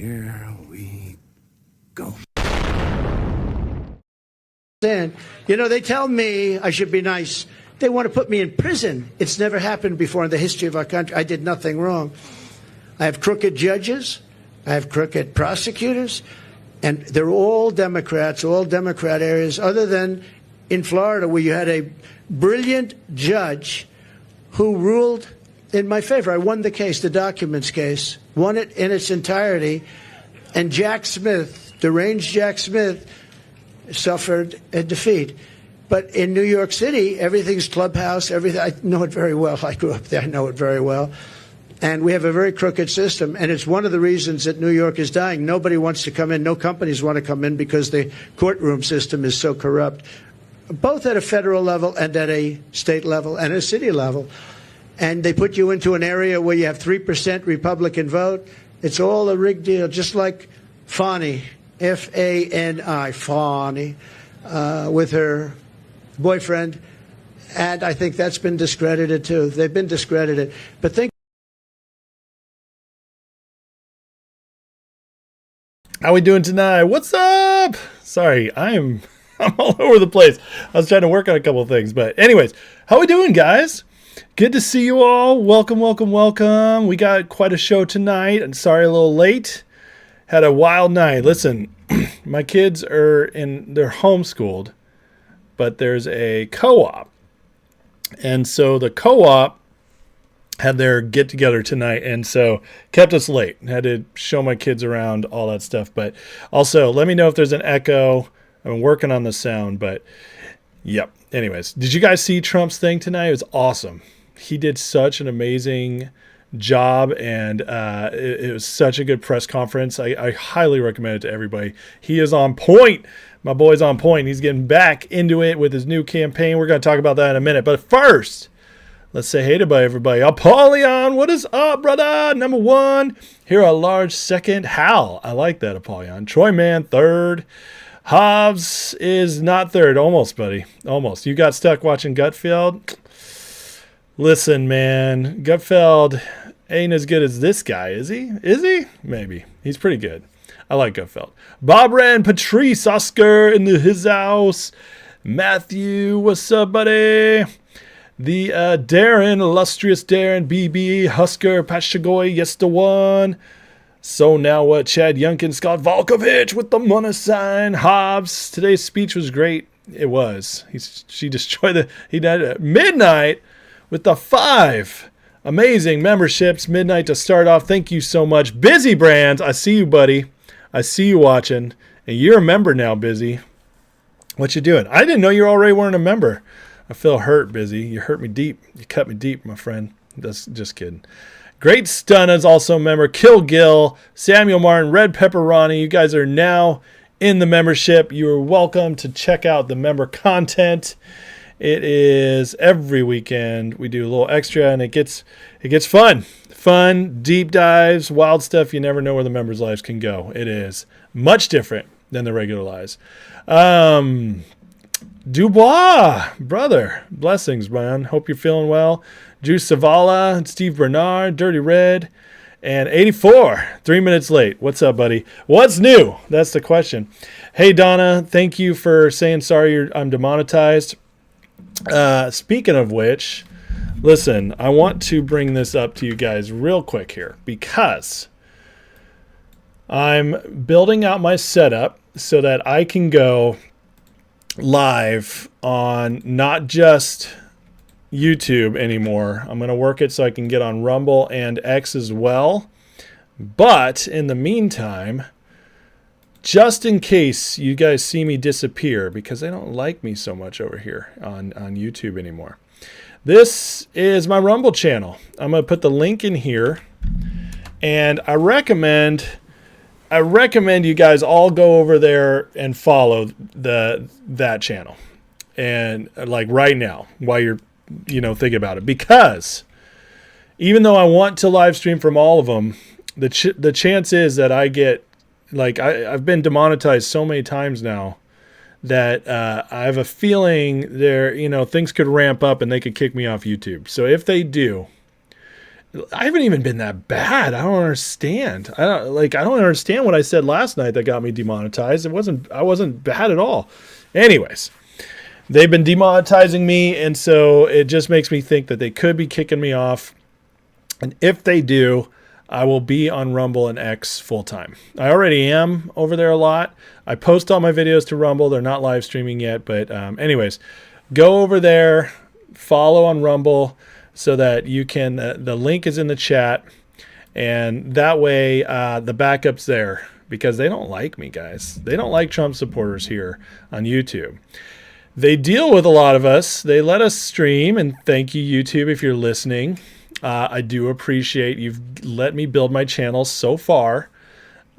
Here we go. They tell me I should be nice. They want to put me in prison. It's never happened before in the history of our country. I did nothing wrong. I have crooked judges. I have crooked prosecutors. And they're all Democrats, all Democrat areas, other than in Florida, where you had a brilliant judge who ruled in my favor. I won the case, the documents case, won it in its entirety. And Jack Smith, deranged Jack Smith, suffered a defeat. But in New York City, everything's clubhouse, everything. I know it very well. I grew up there. I know it very well. And we have a very crooked system. And it's one of the reasons that New York is dying. Nobody wants to come in. No companies want to come in because the courtroom system is so corrupt, both at a federal level and at a state level and a city level. And they put you into an area where you have 3% Republican vote. It's all a rigged deal, just like Fani, F-A-N-I, Fani, with her boyfriend. And I think that's been discredited, too. They've been discredited. But think. How we doing tonight? What's up? Sorry, I'm all over the place. I was trying to work on a couple of things. But anyways, how we doing, guys? Good to see you all. Welcome, welcome, welcome. We got quite a show tonight. I'm sorry a little late. Had a wild night. Listen, my kids they're homeschooled, but there's a co-op. And so the co-op had their get together tonight, and so kept us late. Had to show my kids around, all that stuff. But also, let me know if there's an echo. I'm working on the sound, but yep. Anyways, did you guys see Trump's thing tonight? It was awesome. He did such an amazing job, and it was such a good press conference. I highly recommend it to everybody. He is on point. My boy's on point. He's getting back into it with his new campaign. We're going to talk about that in a minute. But first, let's say hey to everybody. Apollyon, what is up, brother? Number one. Here a large second. Hal, I like that, Apollyon. Troy Man, third. Hobbs is not third. Almost, buddy. Almost. You got stuck watching Gutfeld? Listen, man. Gutfeld ain't as good as this guy, is he? Is he? Maybe. He's pretty good. I like Gutfeld. Bob Rand, Patrice, Oscar in his house. Matthew, what's up, buddy? The Darren, illustrious Darren, BB, Husker, Pachagoy, yes, the one. So now what? Chad Yunkin, Scott Volkovich with the money sign. Hobbs, today's speech was great. It was. She destroyed he died at midnight with the 5 amazing memberships. Midnight to start off. Thank you so much. Busy Brands, I see you, buddy. I see you watching. And you're a member now, Busy. What you doing? I didn't know you already weren't a member. I feel hurt, Busy. You hurt me deep. You cut me deep, my friend. That's just kidding. Great Stunna's also a member. Kill Gill, Samuel Martin, Red Pepperoni. You guys are now in the membership. You are welcome to check out the member content. It is every weekend. We do a little extra, and it gets fun. Fun, deep dives, wild stuff. You never know where the members' lives can go. It is much different than the regular lives. Dubois, brother, blessings, man. Hope you're feeling well. Drew Savala, Steve Bernard, Dirty Red, and 84, 3 minutes late. What's up, buddy? What's new? That's the question. Hey, Donna, thank you for saying sorry I'm demonetized. Speaking of which, listen, I want to bring this up to you guys real quick here because I'm building out my setup so that I can go live on not just YouTube anymore. I'm going to work it so I can get on Rumble and X as well. But in the meantime, just in case you guys see me disappear because they don't like me so much over here on YouTube anymore, this is my Rumble channel. I'm going to put the link in here, and I recommend you guys all go over there and follow that channel, and like right now while you're thinking about it, because even though I want to live stream from all of them, the chance is that I get I've been demonetized so many times now that I have a feeling things could ramp up and they could kick me off YouTube. So if they do, I haven't even been that bad. I don't understand. I don't understand what I said last night that got me demonetized. I wasn't bad at all. Anyways, they've been demonetizing me, and so it just makes me think that they could be kicking me off. And if they do, I will be on Rumble and X full time. I already am over there a lot. I post all my videos to Rumble. They're not live streaming yet, but anyways, go over there, follow on Rumble, so that you can, the link is in the chat, and that way the backup's there, because they don't like me, guys. They don't like Trump supporters here on YouTube. They deal with a lot of us. They let us stream, and thank you, YouTube, if you're listening. I do appreciate you've let me build my channel so far.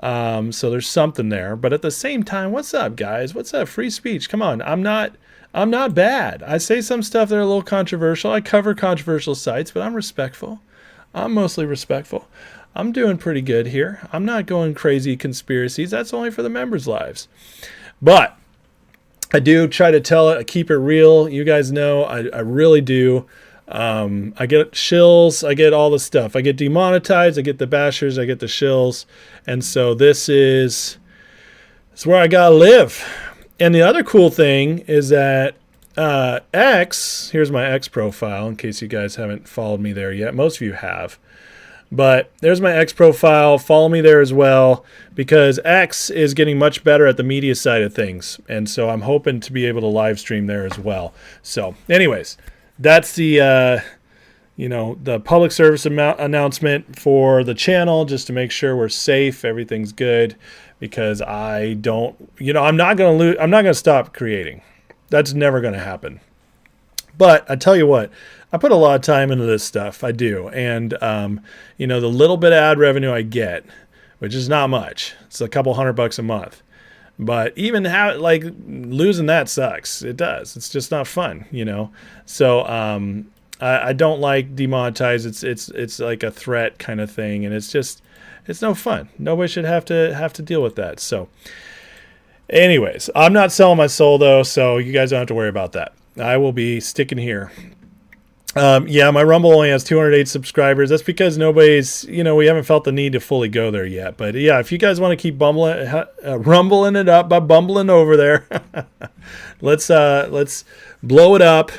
So there's something there. But at the same time, what's up, guys? What's up? Free speech. Come on. I'm not bad. I say some stuff that are a little controversial. I cover controversial sites, but I'm respectful. I'm mostly respectful. I'm doing pretty good here. I'm not going crazy conspiracies. That's only for the members' lives. But I do try to keep it real. You guys know I really do. I get shills. I get all the stuff. I get demonetized. I get the bashers. I get the shills. And so it's where I got to live. And the other cool thing is that X, here's my X profile in case you guys haven't followed me there yet. Most of you have. But there's my X profile. Follow me there as well, because X is getting much better at the media side of things. And so I'm hoping to be able to live stream there as well. So anyways, that's the public service announcement for the channel, just to make sure we're safe, everything's good. Because I'm not going to stop creating. That's never going to happen. But I tell you what, I put a lot of time into this stuff. I do. And, the little bit of ad revenue I get, which is not much. It's a couple $100 a month. But even losing that sucks. It does. It's just not fun, So, I don't like demonetize. It's like a threat kind of thing. And it's no fun. Nobody should have to deal with that. So anyways, I'm not selling my soul though, so you guys don't have to worry about that. I will be sticking here. My Rumble only has 208 subscribers. That's because nobody's, we haven't felt the need to fully go there yet. But yeah, if you guys want to keep rumbling it up by bumbling over there, let's blow it up.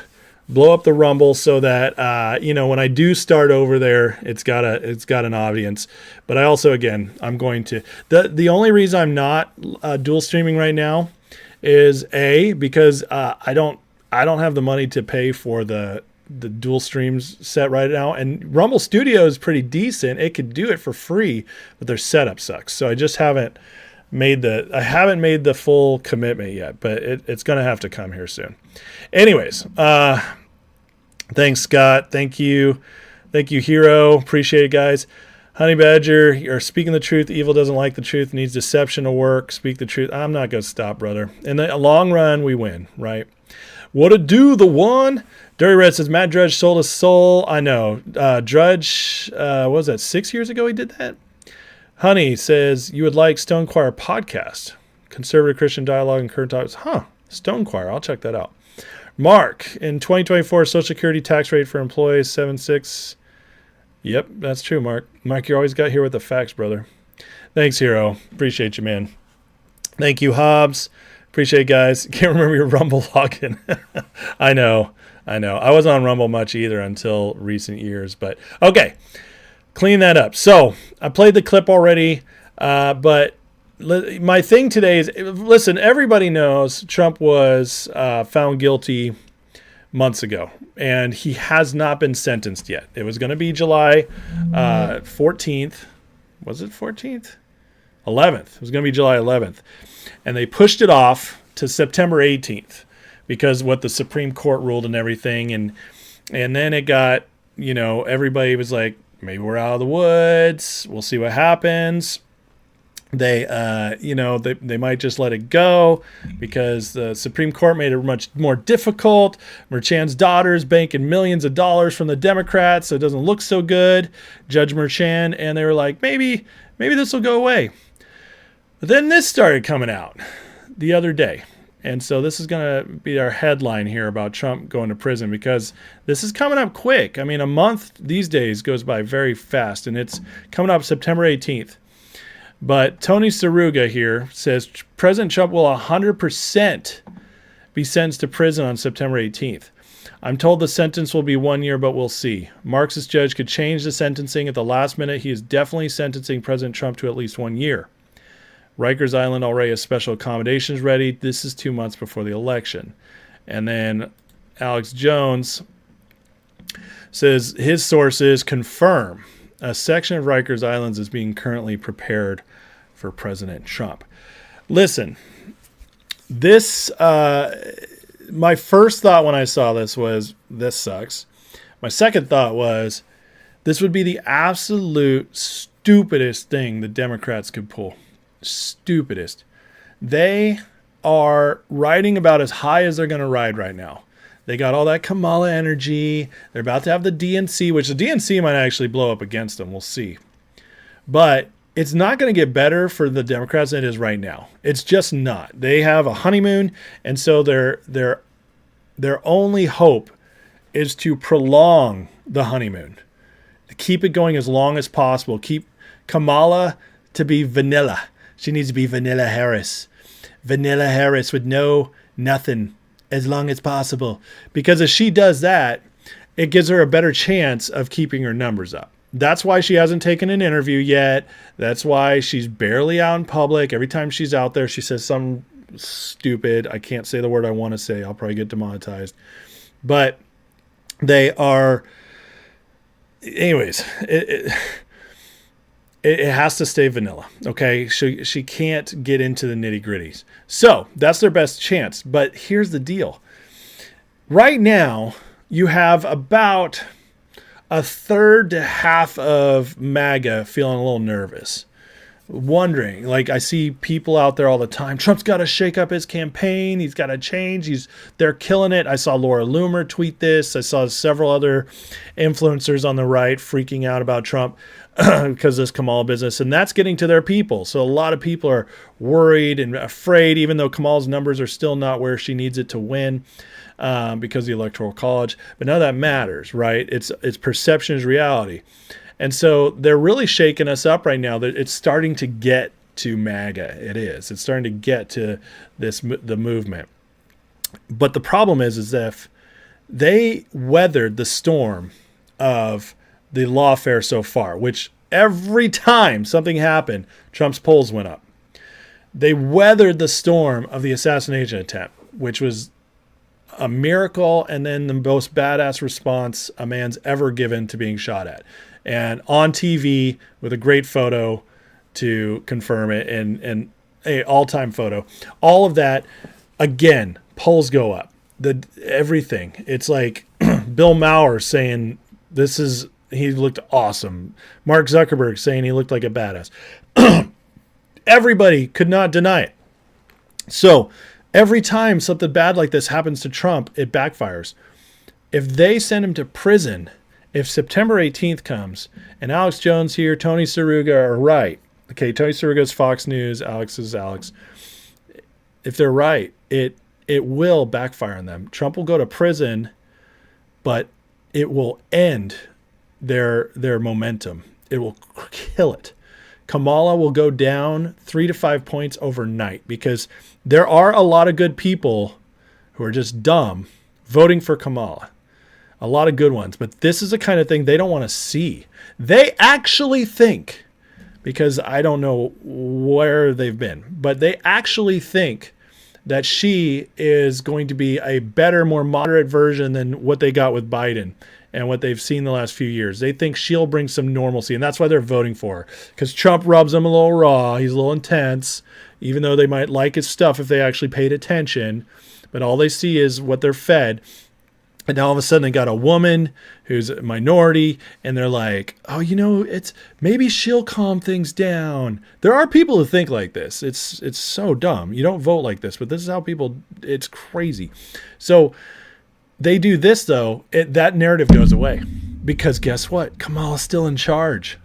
Blow up the Rumble so that when I do start over there, it's got an audience. But I also, again, I'm going to the only reason I'm not dual streaming right now is because I don't have the money to pay for the dual streams set right now, and Rumble Studio is pretty decent. It could do it for free, but their setup sucks. So I just haven't made the full commitment yet, but it's going to have to come here soon. Anyways, thanks, Scott. Thank you, Hero. Appreciate it, guys. Honey Badger, you're speaking the truth. Evil doesn't like the truth, needs deception to work. Speak the truth. I'm not going to stop, brother. In the long run, we win, right? What to do, the one? Dirty Red says, Matt Drudge sold his soul. I know. Drudge, what was that, 6 years ago he did that? Honey says, you would like Stone Choir podcast. Conservative Christian dialogue and current topics. Stone Choir. I'll check that out. Mark, in 2024, Social Security tax rate for employees, 7.6. Yep, that's true, Mark. Mark, you always got here with the facts, brother. Thanks, Hero. Appreciate you, man. Thank you, Hobbs. Appreciate it, guys. Can't remember your Rumble login. I know. I wasn't on Rumble much either until recent years, but okay. Clean that up. So I played the clip already, but my thing today is, listen, everybody knows Trump was found guilty months ago, and he has not been sentenced yet. It was going to be July 14th. Was it 14th? 11th. It was going to be July 11th. And they pushed it off to September 18th because what the Supreme Court ruled and everything. And then it got, everybody was like, maybe we're out of the woods. We'll see what happens. They might just let it go because the Supreme Court made it much more difficult. Merchan's daughter's banking millions of dollars from the Democrats, so it doesn't look so good. Judge Merchan, and they were like, maybe this will go away. But then this started coming out the other day, And so this is going to be our headline here about Trump going to prison, because this is coming up quick. I mean, a month these days goes by very fast, and it's coming up September 18th. But Tony Saruga here says President Trump will 100% be sentenced to prison on September 18th. I'm told the sentence will be 1 year, but we'll see. Marxist judge could change the sentencing at the last minute. He is definitely sentencing President Trump to at least 1 year. Rikers Island already has special accommodations ready. This is 2 months before the election. And then Alex Jones says his sources confirm a section of Rikers Islands is being currently prepared for President Trump. Listen, this, my first thought when I saw this was, this sucks. My second thought was, this would be the absolute stupidest thing the Democrats could pull. Stupidest. They are riding about as high as they're going to ride right now. They got all that Kamala energy. They're about to have the DNC, which the DNC might actually blow up against them. We'll see. But it's not going to get better for the Democrats than it is right now. It's just not. They have a honeymoon, and so their only hope is to prolong the honeymoon. Keep it going as long as possible. Keep Kamala to be vanilla. She needs to be Vanilla Harris. Vanilla Harris with nothing as long as possible. Because if she does that, it gives her a better chance of keeping her numbers up. That's why she hasn't taken an interview yet. That's why she's barely out in public. Every time she's out there, she says something stupid. I can't say the word I want to say. I'll probably get demonetized. But they are... Anyways, it has to stay vanilla, okay? She can't get into the nitty-gritties. So that's their best chance. But here's the deal. Right now, you have about a third to half of MAGA feeling a little nervous, wondering. Like, I see people out there all the time. Trump's got to shake up his campaign. He's got to change. They're killing it. I saw Laura Loomer tweet this. I saw several other influencers on the right freaking out about Trump because of this Kamala business, and that's getting to their people. So a lot of people are worried and afraid, even though Kamala's numbers are still not where she needs it to win because of the Electoral College. But none of that matters, right? It's perception is reality. And so they're really shaking us up right now. That it's starting to get to MAGA. It is. It's starting to get to the movement. But the problem is if they weathered the storm of the lawfare so far, which every time something happened, Trump's polls went up. They weathered the storm of the assassination attempt, which was a miracle, and then the most badass response a man's ever given to being shot at. And on TV with a great photo to confirm it, and a all-time photo. All of that, again, polls go up. Everything. It's like Bill Maher saying he looked awesome. Mark Zuckerberg saying he looked like a badass. Everybody could not deny it. So every time something bad like this happens to Trump, it backfires. If they send him to prison, if September 18th comes, and Alex Jones here, Tony Saruga are right. Okay, Tony Saruga's Fox News, Alex is Alex. If they're right, it will backfire on them. Trump will go to prison, but it will end their momentum. It will kill it. Kamala will go down 3 to 5 points overnight, because there are a lot of good people who are just dumb voting for Kamala. A lot of good ones. But this is the kind of thing they don't want to see. They actually think, because I don't know where they've been, but they actually think that she is going to be a better, more moderate version than what they got with Biden and what they've seen the last few years. They think she'll bring some normalcy, and that's why they're voting for her. Because Trump rubs them a little raw. He's a little intense, even though they might like his stuff if they actually paid attention. But all they see is what they're fed. And now all of a sudden they got a woman who's a minority, and they're like, oh, it's maybe she'll calm things down. There are people who think like this. It's so dumb. You don't vote like this, but this is how it's crazy. So they do this, though, that narrative goes away, because guess what? Kamala's still in charge.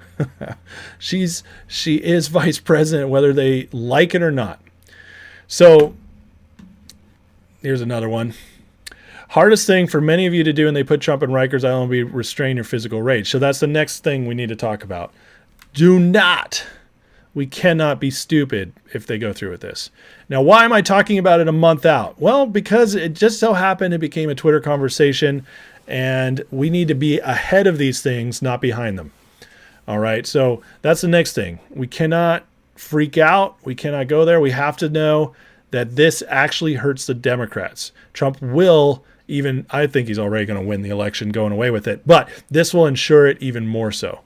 She is vice president, whether they like it or not. So Here's another one. Hardest thing for many of you to do, and they put Trump in Rikers Island, will be restrain your physical rage. So that's the next thing we need to talk about. We cannot be stupid if they go through with this. Now, why am I talking about it a month out? Well, because it just so happened it became a Twitter conversation, and we need to be ahead of these things, not behind them. All right, so that's the next thing. We cannot freak out. We cannot go there. We have to know that this actually hurts the Democrats. Trump will even, I think he's already going to win the election going away with it, but this will ensure it even more so.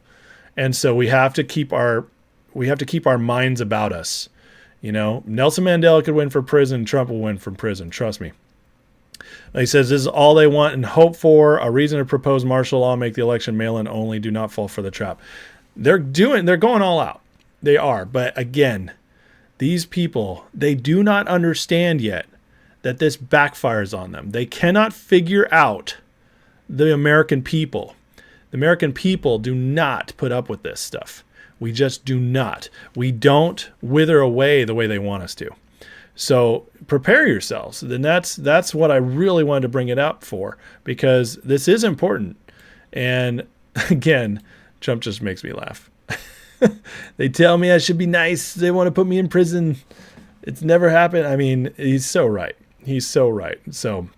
And so we have to keep our minds about us. You know, Nelson Mandela could win from prison. Trump will win from prison. Trust me. He says this is all they want and hope for. A reason to propose martial law, make the election mail-in only. Do not fall for the trap. They're going all out. They are. But again, these people, they do not understand yet that this backfires on them. They cannot figure out the American people. The American people do not put up with this stuff. We just do not. We don't wither away the way they want us to. So prepare yourselves. Then that's what I really wanted to bring it up for, because this is important. And again, Trump just makes me laugh. They tell me I should be nice. They want to put me in prison. It's never happened. I mean, he's so right. He's so right. So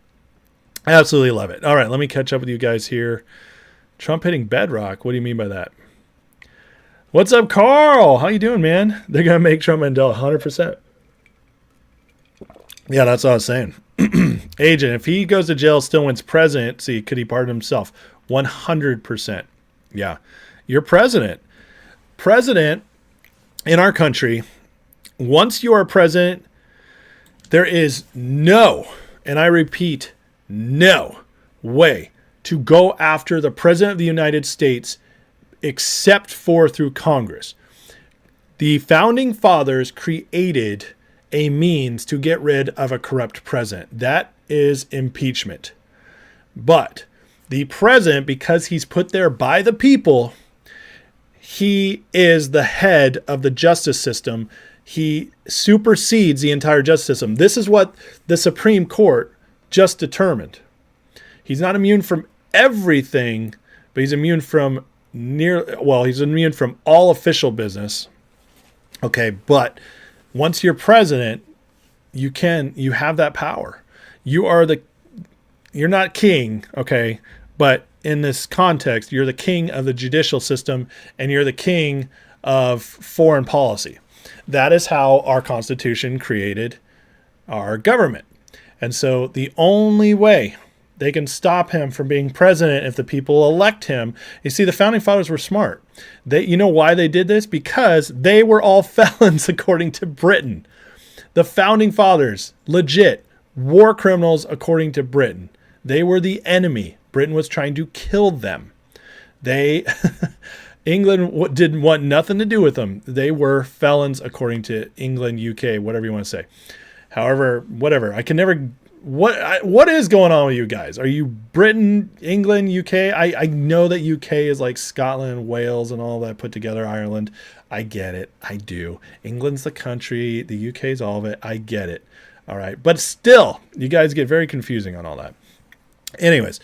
I absolutely love it. All right, let me catch up with you guys here. Trump hitting bedrock. What do you mean by that? What's up, Carl? How you doing, man? They're going to make Trump Mandela 100%. Yeah, that's what I was saying. Agent, if he goes to jail, still wins presidency, could he pardon himself? 100%. Yeah. You're president. President in our country, once you are president, there is no, and I repeat, no way to go after the president of the United States except for through Congress. The founding fathers created a means to get rid of a corrupt president. That is impeachment. But the president, because he's put there by the people, he is the head of the justice system. He supersedes the entire justice system. This is what the Supreme Court just determined. He's not immune from everything, but he's immune from he's immune from all official business. Okay, but once you're president, you have that power. You're not king, okay, but in this context, you're the king of the judicial system and you're the king of foreign policy. That is how our Constitution created our government. And so the only way they can stop him from being president if the people elect him. You see, the founding fathers were smart. You know why they did this? Because they were all felons according to Britain. The founding fathers, legit, war criminals according to Britain. They were the enemy. Britain was trying to kill them. England didn't want nothing to do with them. They were felons according to England, UK, whatever you want to say. However, whatever. I can never... What is going on with you guys? Are you Britain, England, UK? I know that UK is like Scotland, Wales, and all that put together, Ireland. I get it. I do. England's the country. The UK is all of it. I get it. All right. But still, you guys get very confusing on all that. Anyways,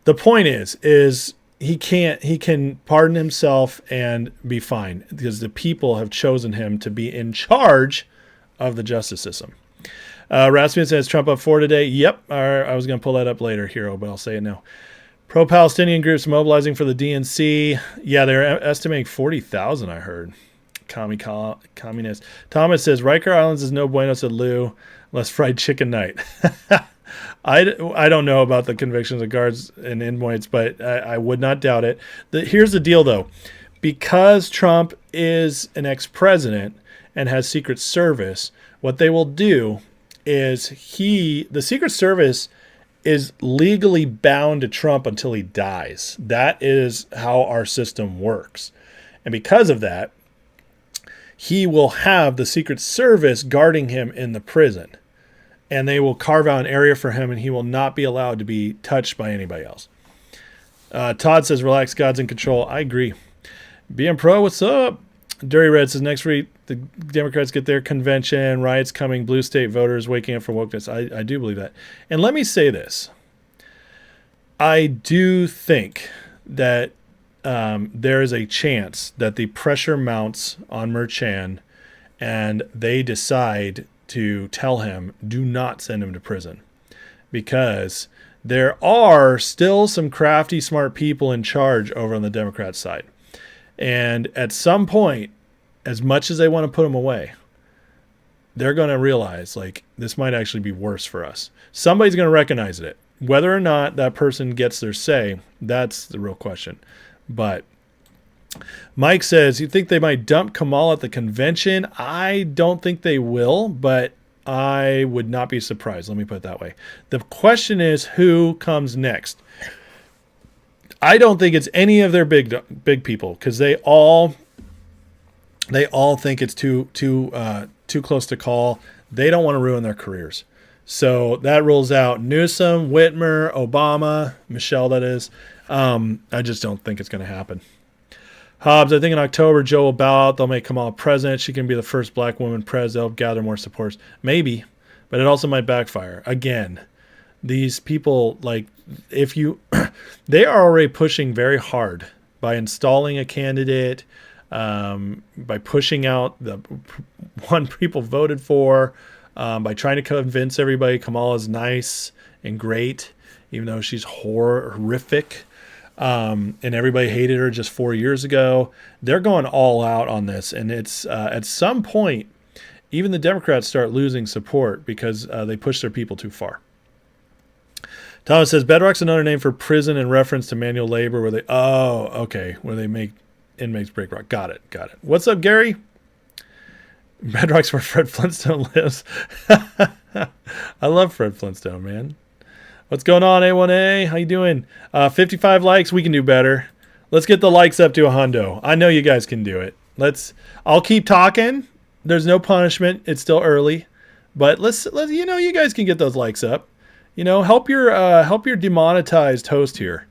the point is he can pardon himself and be fine because the people have chosen him to be in charge of the justice system. Rasmussen says Trump up 4 today. Yep. I was going to pull that up later, Hero, but I'll say it now. Pro-Palestinian groups mobilizing for the DNC. Yeah, they're estimating 40,000, I heard. Communist. Thomas says Riker Islands is no bueno, said Lou. Less fried chicken night. I don't know about the convictions of guards and inmates, but I would not doubt it. Here's the deal, though. Because Trump is an ex-president and has Secret Service, what they will do is the Secret Service is legally bound to Trump until he dies. That is how our system works. And because of that, he will have the Secret Service guarding him in the prison. And they will carve out an area for him, and he will not be allowed to be touched by anybody else. Todd says, relax, God's in control. I agree. BM Pro, what's up? Dirty Red says next week the Democrats get their convention, riots coming, blue state voters waking up from wokeness. I do believe that. And let me say this. I do think that there is a chance that the pressure mounts on Merchan and they decide to tell him, do not send him to prison. Because there are still some crafty, smart people in charge over on the Democrat side. And at some point, as much as they want to put him away, they're going to realize, like, this might actually be worse for us. Somebody's going to recognize it. Whether or not that person gets their say, that's the real question. But Mike says, you think they might dump Kamala at the convention? I don't think they will, but I would not be surprised. Let me put it that way. The question is, who comes next? I don't think it's any of their big people, because they all think it's too close to call. They don't want to ruin their careers. So that rules out Newsom, Whitmer, Obama, Michelle, that is. I just don't think it's going to happen. Hobbs, I think in October, Joe will bow out. They'll make Kamala president. She can be the first black woman president. They'll gather more supporters. Maybe, but it also might backfire. Again, these people, like, if you, they are already pushing very hard by installing a candidate, by pushing out the one people voted for, by trying to convince everybody Kamala's nice and great, even though she's horrific. And everybody hated her just 4 years ago. They're going all out on this. And it's at some point, even the Democrats start losing support because they push their people too far. Thomas says, Bedrock's another name for prison in reference to manual labor where they make inmates break rock. Got it. What's up, Gary? Bedrock's where Fred Flintstone lives. I love Fred Flintstone, man. What's going on, A1A? How you doing? 55 likes. We can do better. Let's get the likes up to 100. I know you guys can do it. I'll keep talking. There's no punishment. It's still early, but let's you guys can get those likes up. Help your demonetized host here.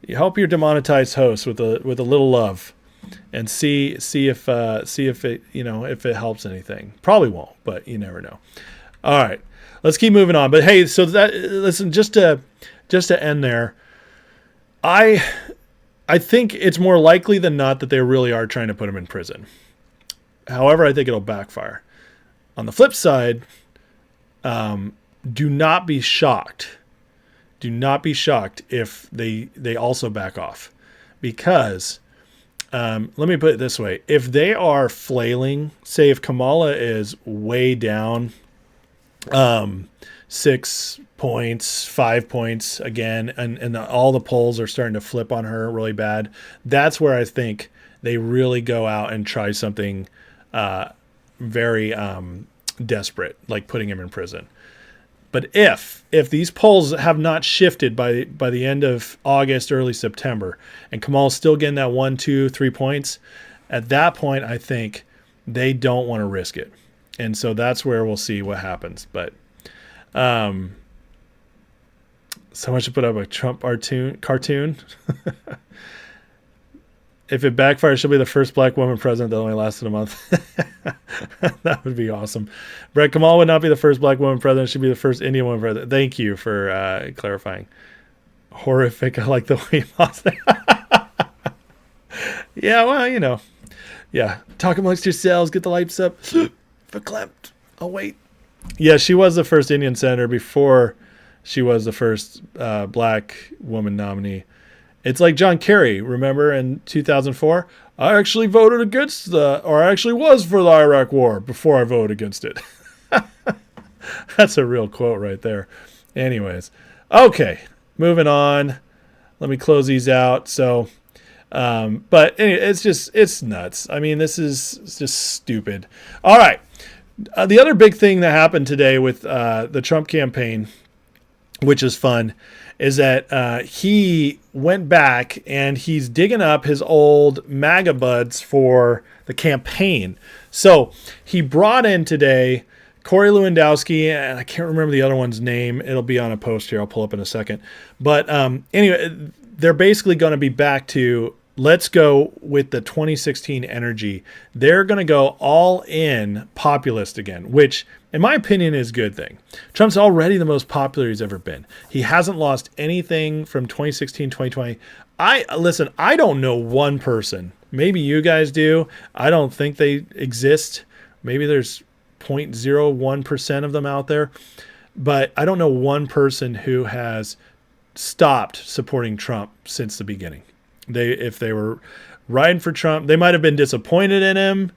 You help your demonetized host with a little love, and see if it helps anything. Probably won't, but you never know. All right. Let's keep moving on. But hey, so listen, just to end there, I think it's more likely than not that they really are trying to put him in prison. However, I think it'll backfire. On the flip side, do not be shocked. Do not be shocked if they also back off, because let me put it this way: if they are flailing, say if Kamala is way down. 6 points, 5 points again, and all the polls are starting to flip on her really bad. That's where I think they really go out and try something very desperate, like putting him in prison. But if these polls have not shifted by the end of August, early September, and Kamal's still getting that 1, 2, 3 points, at that point I think they don't want to risk it. And so that's where we'll see what happens. But someone should put up a Trump cartoon. If it backfires, she'll be the first black woman president that only lasted a month. That would be awesome. Brett, Kamala would not be the first black woman president. She'd be the first Indian woman president. Thank you for clarifying. Horrific. I like the way you lost it. Yeah, well, Yeah, talk amongst yourselves. Get the lights up. Verklempt. Oh, wait. Yeah, she was the first Indian senator before she was the first black woman nominee. It's like John Kerry, remember in 2004? I actually voted against I actually was for the Iraq war before I voted against it. That's a real quote right there. Anyways, okay, moving on. Let me close these out. So, but anyway, it's nuts. I mean, this is just stupid. All right. The other big thing that happened today with the Trump campaign, which is fun, is that he went back and he's digging up his old MAGA buds for the campaign. So he brought in today Corey Lewandowski, and I can't remember the other one's name. It'll be on a post here. I'll pull up in a second. But anyway, they're basically going to be back to let's go with the 2016 energy. They're going to go all in populist again, which in my opinion is a good thing. Trump's already the most popular he's ever been. He hasn't lost anything from 2016, 2020. I don't know one person. Maybe you guys do. I don't think they exist. Maybe there's 0.01% of them out there. But I don't know one person who has stopped supporting Trump since the beginning. If they were riding for Trump, they might have been disappointed in him.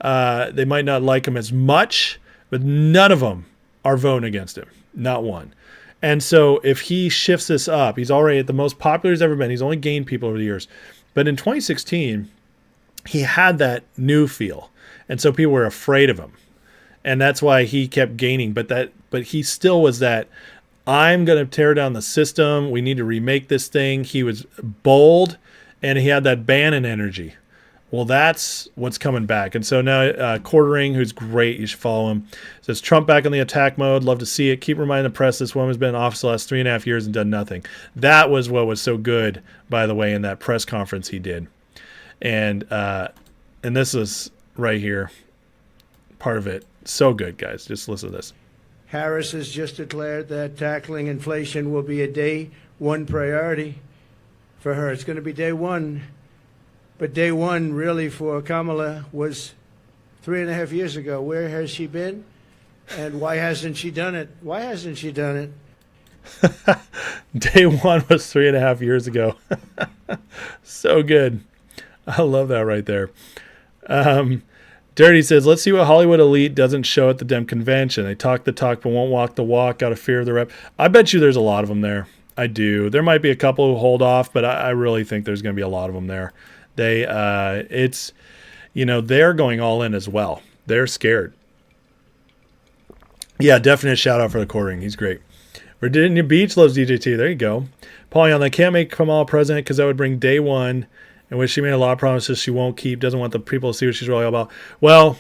They might not like him as much, but none of them are voting against him. Not one. And so if he shifts this up, he's already at the most popular he's ever been. He's only gained people over the years. But in 2016, he had that new feel. And so people were afraid of him. And that's why he kept gaining. But he still was that, I'm going to tear down the system. We need to remake this thing. He was bold, and he had that Bannon energy. Well, that's what's coming back. And so now Quartering, who's great, you should follow him, says, Trump back in the attack mode. Love to see it. Keep reminding the press this woman's been in office the last 3.5 years and done nothing. That was what was so good, by the way, in that press conference he did. And this is right here, part of it. So good, guys. Just listen to this. Harris has just declared that tackling inflation will be a day one priority for her. It's going to be day one. But day one, really, for Kamala was 3.5 years ago. Where has she been? And why hasn't she done it? Why hasn't she done it? Day one was 3.5 years ago. So good. I love that right there. Dirty says, let's see what Hollywood elite doesn't show at the Dem convention. They talk the talk but won't walk the walk out of fear of the rep. I bet you there's a lot of them there. I do. There might be a couple who hold off, but I really think there's going to be a lot of them there. They're going all in as well. They're scared. Yeah, definite shout out for the Quartering. He's great. Virginia Beach loves DJT. There you go. Paulion, they can't make Kamala president because that would bring day one, in which she made a lot of promises she won't keep, doesn't want the people to see what she's really all about. Well,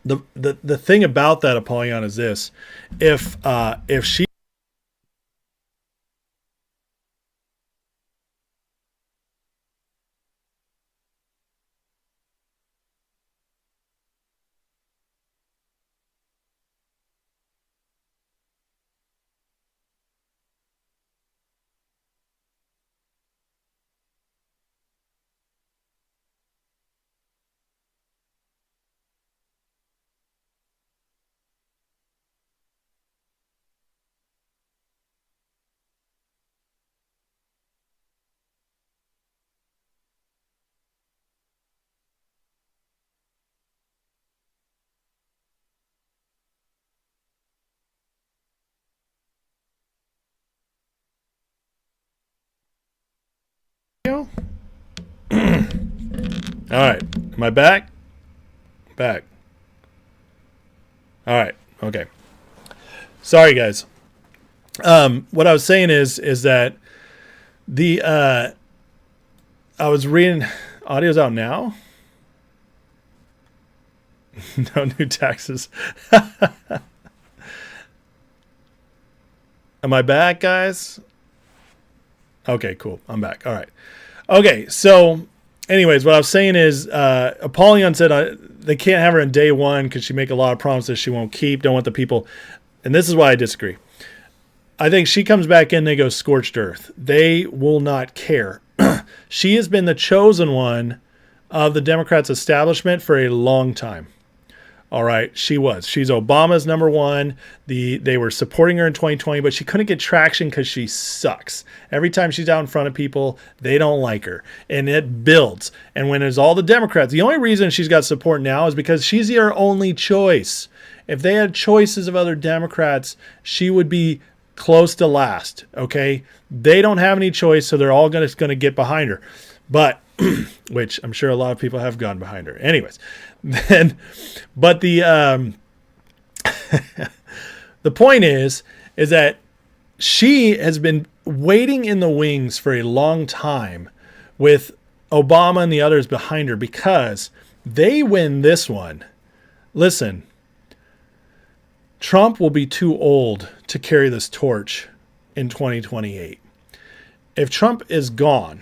the thing about that, Apollyon, is this. If she All right. Am I back? Back. All right. Okay. Sorry, guys. What I was saying is that I was reading, audio's out now. No new taxes. Am I back, guys? Okay, cool. I'm back. All right. Okay, so anyways, what I was saying is Apollyon said they can't have her in day one because she make a lot of promises she won't keep, don't want the people. And this is why I disagree. I think she comes back in, they go scorched earth. They will not care. She has been the chosen one of the Democrats' establishment for a long time. All right, she was. She's Obama's number one. They were supporting her in 2020, but she couldn't get traction because she sucks. Every time she's out in front of people, they don't like her. And it builds. And when it's all the Democrats, the only reason she's got support now is because she's their only choice. If they had choices of other Democrats, she would be close to last, okay? They don't have any choice, so they're all going to get behind her. But, which I'm sure a lot of people have gone behind her. Anyways, but the the point is that she has been waiting in the wings for a long time with Obama and the others behind her because they win this one. Listen, Trump will be too old to carry this torch in 2028. If Trump is gone,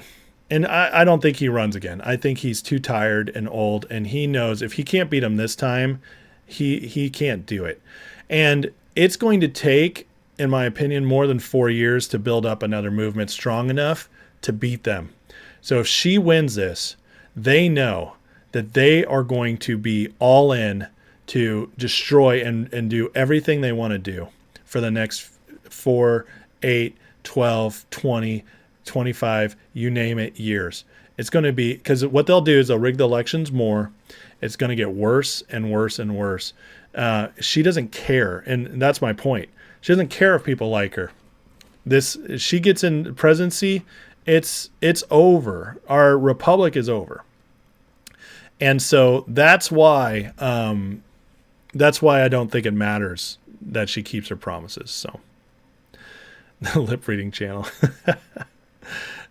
And I don't think he runs again. I think he's too tired and old, and he knows if he can't beat him this time, he can't do it. And it's going to take, in my opinion, more than 4 years to build up another movement strong enough to beat them. So if she wins this, they know that they are going to be all in to destroy and do everything they want to do for the next 4, 8, 12, 20, 25, you name it, years. It's going to be, because what they'll do is they'll rig the elections more. It's going to get worse and worse and worse. She doesn't care, and that's my point. She doesn't care if people like her. She gets in presidency, it's over. Our republic is over. And so that's why I don't think it matters that she keeps her promises. So the lip reading channel.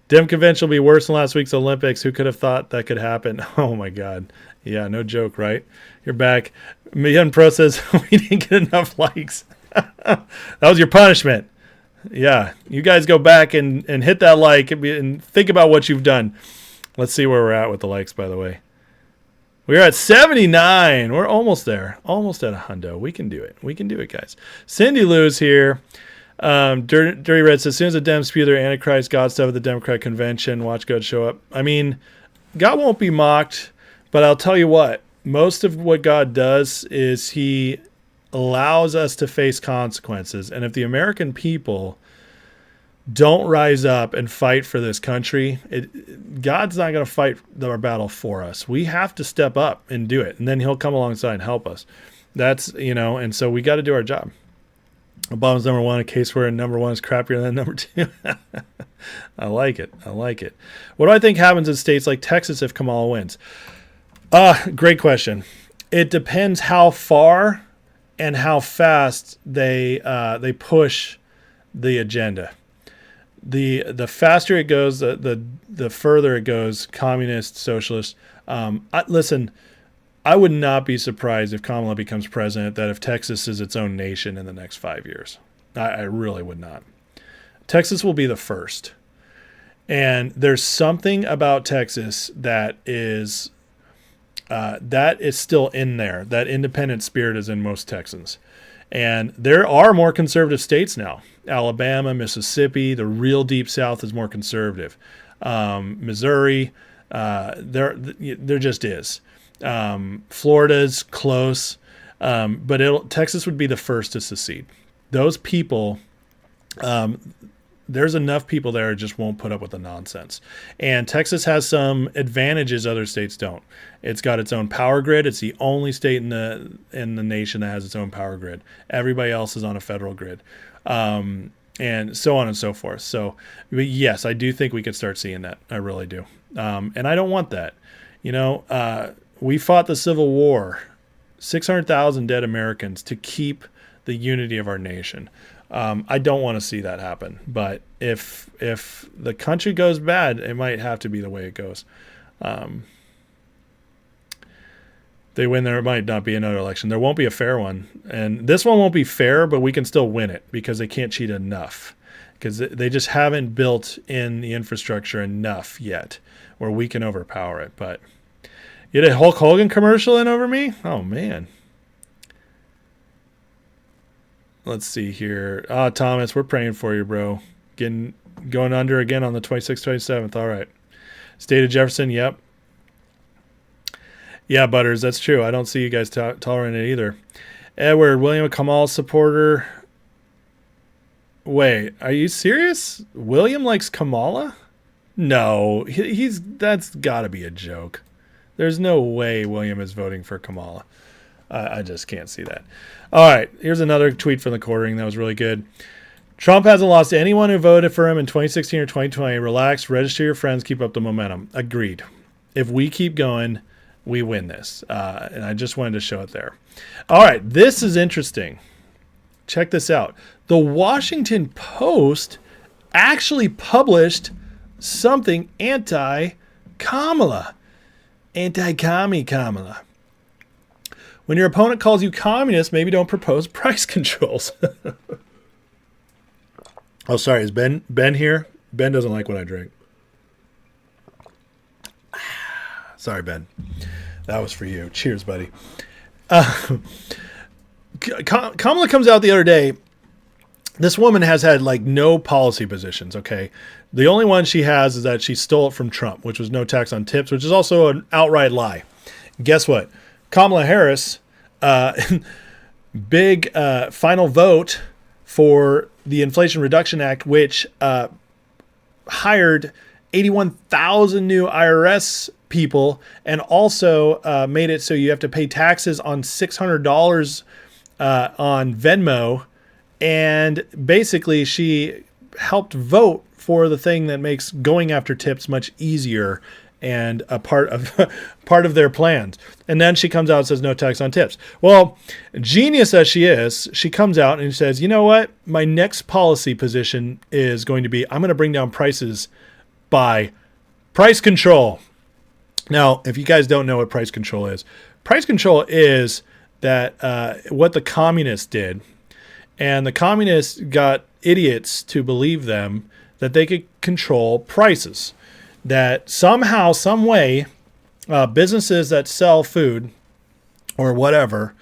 Dem convention will be worse than last week's Olympics. Who could have thought that could happen? Oh my God. Yeah, no joke, right? You're back. Million Pro says we didn't get enough likes. That was your punishment. Yeah, you guys go back and hit that like and think about what you've done. Let's see where we're at with the likes, by the way. We're at 79. We're almost there. Almost at a hundo. We can do it. We can do it, guys. Cindy Lou's here. Dirty Red says, as soon as the Dems spew their Antichrist God stuff at the Democratic convention, watch God show up. I mean, God won't be mocked, but I'll tell you what. Most of what God does is he allows us to face consequences. And if the American people don't rise up and fight for this country, God's not going to fight our battle for us. We have to step up and do it. And then he'll come alongside and help us. That's, and so we got to do our job. Obama's number one, a case where number one is crappier than number two. I like it. I like it. What do I think happens in states like Texas if Kamala wins? Great question. It depends how far and how fast they push the agenda. The faster it goes, the further it goes, communist, socialist. Listen, I would not be surprised if Kamala becomes president, that if Texas is its own nation in the next 5 years. I really would not. Texas will be the first. And there's something about Texas that is still in there. That independent spirit is in most Texans. And there are more conservative states now. Alabama, Mississippi, the real deep South is more conservative. Missouri, there just is. Florida's close, but Texas would be the first to secede. Those people, there's enough people there who just won't put up with the nonsense. And Texas has some advantages other states don't. It's got its own power grid. It's the only state in the nation that has its own power grid. Everybody else is on a federal grid, and so on and so forth. So, yes, I do think we could start seeing that. I really do, and I don't want that. We fought the Civil War, 600,000 dead Americans to keep the unity of our nation. I don't want to see that happen. But if the country goes bad, it might have to be the way it goes. They win, there might not be another election. There won't be a fair one. And this one won't be fair, but we can still win it because they can't cheat enough. Because they just haven't built in the infrastructure enough yet where we can overpower it. But you had a Hulk Hogan commercial in over me? Oh, man. Let's see here. Thomas, we're praying for you, bro. Going under again on the 26th, 27th. All right. State of Jefferson, yep. Yeah, Butters, that's true. I don't see you guys tolerating it either. Edward, William Kamala supporter. Wait, are you serious? William likes Kamala? No, that's got to be a joke. There's no way William is voting for Kamala. I just can't see that. All right, here's another tweet from the quartering that was really good. Trump hasn't lost to anyone who voted for him in 2016 or 2020. Relax, register your friends, keep up the momentum. Agreed. If we keep going, we win this. And I just wanted to show it there. All right, this is interesting. Check this out. The Washington Post actually published something anti-Kamala. Anti-commie Kamala. When your opponent calls you communist, maybe don't propose price controls. Oh, sorry. Is Ben here? Ben doesn't like what I drink. Sorry, Ben. That was for you. Cheers, buddy. Kamala comes out the other day. This woman has had like no policy positions, okay? The only one she has is that she stole it from Trump, which was no tax on tips, which is also an outright lie. Guess what? Kamala Harris, big final vote for the Inflation Reduction Act, which hired 81,000 new IRS people and also made it so you have to pay taxes on $600 on Venmo. And basically, she helped vote for the thing that makes going after tips much easier and a part of their plans. And then she comes out and says no tax on tips. Well, genius as she is, she comes out and says, you know what? My next policy position is going to be I'm going to bring down prices by price control. Now, if you guys don't know what price control is that what the communists did. And the communists got idiots to believe them that they could control prices. That somehow, some way, businesses that sell food or whatever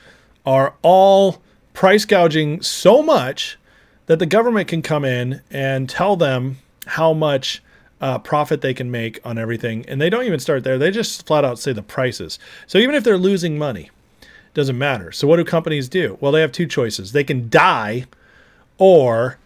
are all price gouging so much that the government can come in and tell them how much profit they can make on everything. And they don't even start there. They just flat out say the prices. So even if they're losing money, doesn't matter. So what do companies do? Well, they have two choices. They can die or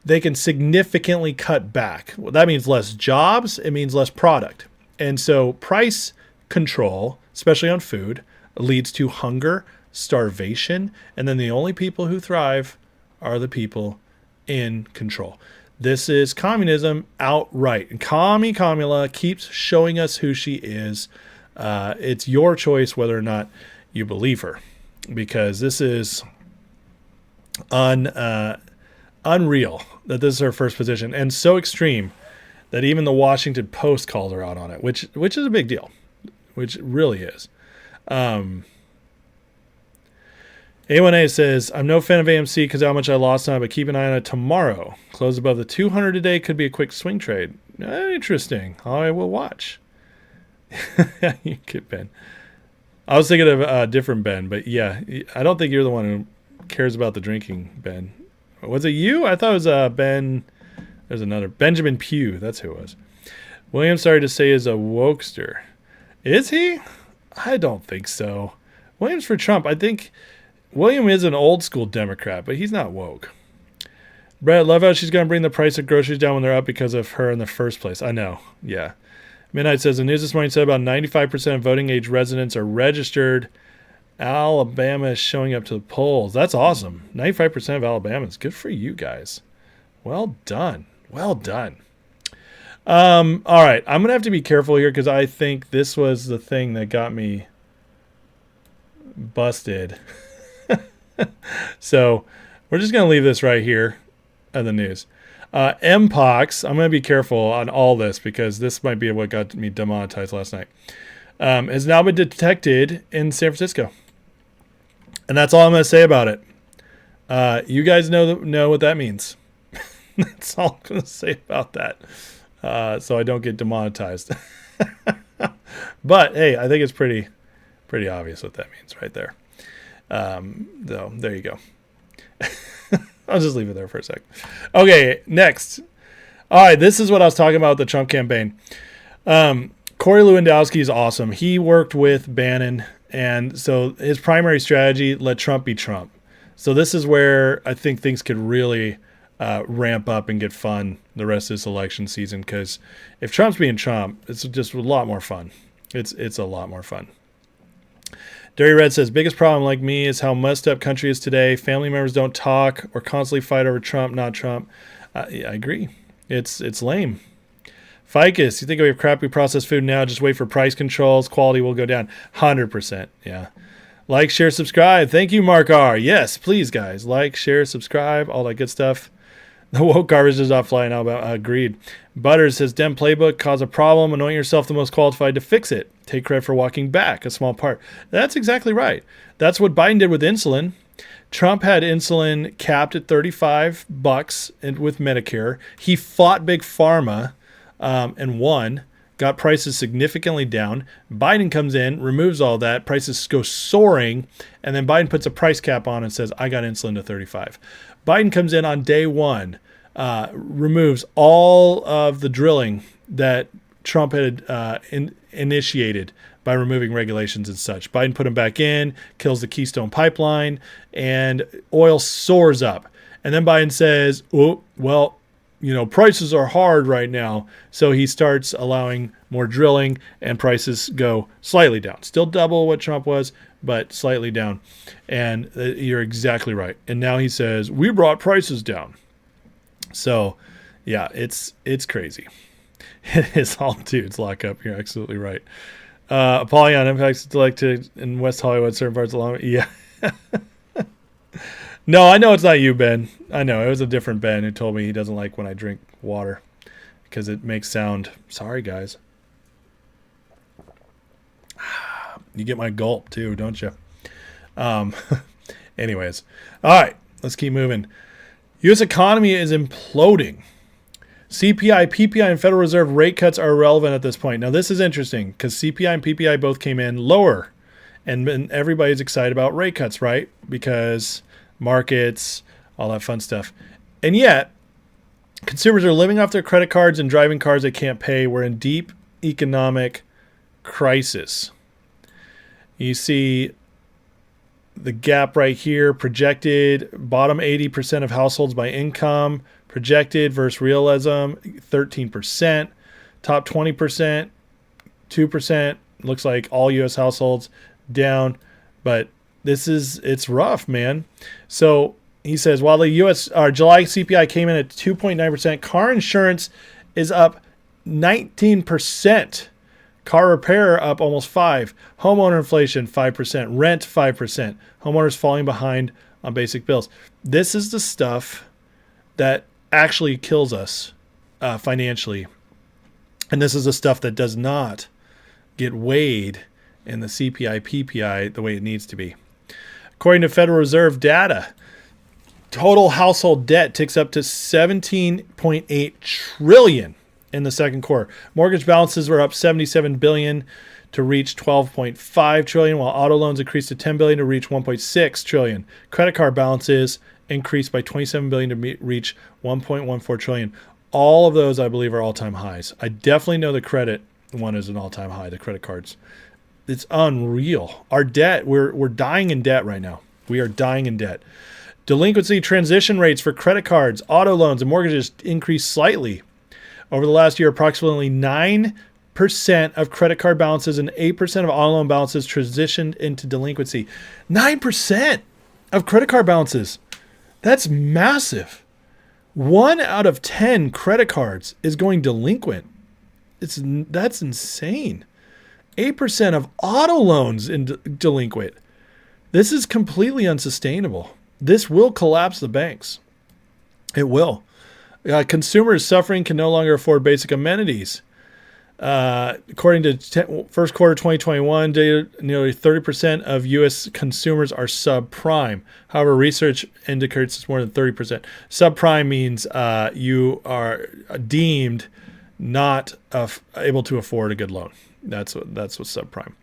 they can significantly cut back. Well, that means less jobs. It means less product. And so price control, especially on food, leads to hunger, starvation, and then the only people who thrive are the people in control. This is communism outright. And Kamala keeps showing us who she is. It's your choice whether or not you believe her, because this is unreal that this is her first position, and so extreme that even the Washington Post called her out on it, which is a big deal, which really is. A1A says, I'm no fan of AMC because how much I lost on it, but keep an eye on it tomorrow. Close above the 200 a day, could be a quick swing trade. Interesting. I will watch. You get Ben. I was thinking of a different Ben, but yeah, I don't think you're the one who cares about the drinking, Ben. Was it you? I thought it was Ben. There's another. Benjamin Pugh. That's who it was. William, sorry to say, is a wokester. Is he? I don't think so. William's for Trump. I think William is an old school Democrat, but he's not woke. Brett, love how she's going to bring the price of groceries down when they're up because of her in the first place. I know. Yeah. Midnight says, the news this morning said about 95% of voting age residents are registered. Alabama is showing up to the polls. That's awesome. 95% of Alabamans. Good for you guys. Well done. Well done. All right. I'm going to have to be careful here because I think this was the thing that got me busted. So we're just going to leave this right here at the news. Mpox, I'm going to be careful on all this because this might be what got me demonetized last night, has now been detected in San Francisco. And that's all I'm going to say about it. You guys know what that means. That's all I'm going to say about that. So I don't get demonetized. But, hey, I think it's pretty obvious what that means right there. So there you go. I'll just leave it there for a sec. Okay, next. All right, this is what I was talking about with the Trump campaign. Corey Lewandowski is awesome. He worked with Bannon, and so his primary strategy, let Trump be Trump. So this is where I think things could really ramp up and get fun the rest of this election season, because if Trump's being Trump, it's just a lot more fun. It's a lot more fun. Dirty Red says, biggest problem like me is how messed up country is today. Family members don't talk or constantly fight over Trump, not Trump. Yeah, I agree. It's lame. Ficus, you think we have crappy processed food now? Just wait for price controls. Quality will go down. 100%. Yeah. Like, share, subscribe. Thank you, Mark R. Yes, please, guys. Like, share, subscribe, all that good stuff. The woke garbage does not fly in Alabama. Agreed. Butters says, Dem playbook, cause a problem, anoint yourself the most qualified to fix it. Take credit for walking back a small part. That's exactly right. That's what Biden did with insulin. Trump had insulin capped at $35 with Medicare. He fought Big Pharma and won. got prices significantly down. Biden comes in, removes all that, prices go soaring, and then Biden puts a price cap on and says, I got insulin to 35. Biden comes in on day one, removes all of the drilling that Trump had initiated by removing regulations and such. Biden put them back in, kills the Keystone Pipeline, and oil soars up. And then Biden says, oh, well, prices are hard right now. So he starts allowing more drilling and prices go slightly down. Still double what Trump was, but slightly down. And you're exactly right. And now he says, we brought prices down. So, yeah, it's crazy. It is all dudes lock up. You're absolutely right. Apollyon impacts to in West Hollywood, certain parts along. Yeah. No, I know it's not you, Ben. I know. It was a different Ben who told me he doesn't like when I drink water because it makes sound. Sorry, guys. You get my gulp, too, don't you? Anyways. All right. Let's keep moving. U.S. economy is imploding. CPI, PPI, and Federal Reserve rate cuts are irrelevant at this point. Now, this is interesting because CPI and PPI both came in lower. And everybody's excited about rate cuts, right? Because markets, all that fun stuff. And yet, consumers are living off their credit cards and driving cars they can't pay. We're in deep economic crisis. You see the gap right here, projected bottom 80% of households by income, projected versus realism, 13%, top 20%, 2%, looks like all U.S. households down, but it's rough, man. So he says, while the U.S. July CPI came in at 2.9%, car insurance is up 19%. Car repair up almost 5%. Homeowner inflation 5%. Rent 5%. Homeowners falling behind on basic bills. This is the stuff that actually kills us financially. And this is the stuff that does not get weighed in the CPI, PPI the way it needs to be. According to Federal Reserve data, total household debt ticks up to $17.8 trillion in the second quarter. Mortgage balances were up $77 billion to reach $12.5 trillion, while auto loans increased to $10 billion to reach $1.6 trillion. Credit card balances increased by $27 billion to reach $1.14 trillion. All of those, I believe, are all-time highs. I definitely know the credit one is an all-time high, the credit cards. It's unreal. Our debt, we're dying in debt right now. We are dying in debt. Delinquency transition rates for credit cards, auto loans, and mortgages increased slightly. Over the last year, approximately 9% of credit card balances and 8% of auto loan balances transitioned into delinquency. 9% of credit card balances. That's massive. 1 out of 10 credit cards is going delinquent. That's insane. 8% of auto loans delinquent. This is completely unsustainable. This will collapse the banks. It will. Consumers suffering can no longer afford basic amenities. According to first quarter 2021 data, nearly 30% of U.S. consumers are subprime. However, research indicates it's more than 30%. Subprime means you are deemed not able to afford a good loan. That's what subprime.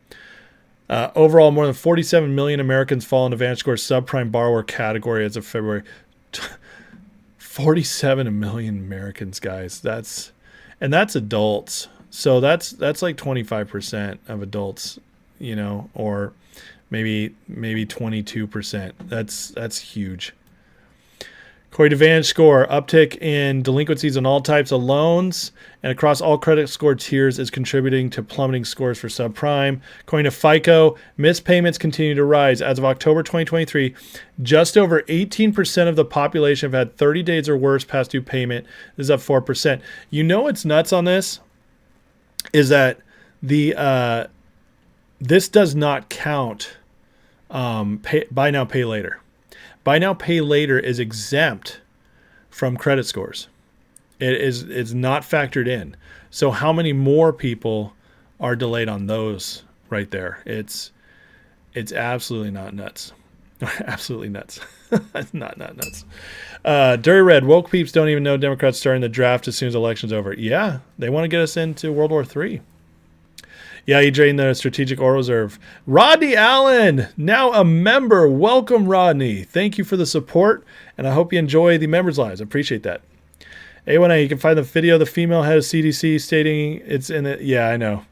Overall, more than 47 million Americans fall into VantageScore's subprime borrower category as of February. 47 million Americans, guys. That's adults. So that's like 25% of adults, or maybe 22%. That's huge. According to VantageScore, uptick in delinquencies on all types of loans and across all credit score tiers is contributing to plummeting scores for subprime. According to FICO, missed payments continue to rise. As of October 2023, just over 18% of the population have had 30 days or worse past due payment. This is up 4%. You know what's nuts on this? Is that this does not count buy now, pay later. Buy now, pay later is exempt from credit scores. It's not factored in. So how many more people are delayed on those right there? It's absolutely not nuts. Absolutely nuts. Not nuts. Dirty Red, woke peeps don't even know Democrats starting the draft as soon as election's over. Yeah, they want to get us into World War III. Yeah, you drained the Strategic Oil Reserve. Rodney Allen, now a member. Welcome, Rodney. Thank you for the support, and I hope you enjoy the members' lives. I appreciate that. A1A, you can find the video of the female head of CDC stating it's in it. Yeah, I know.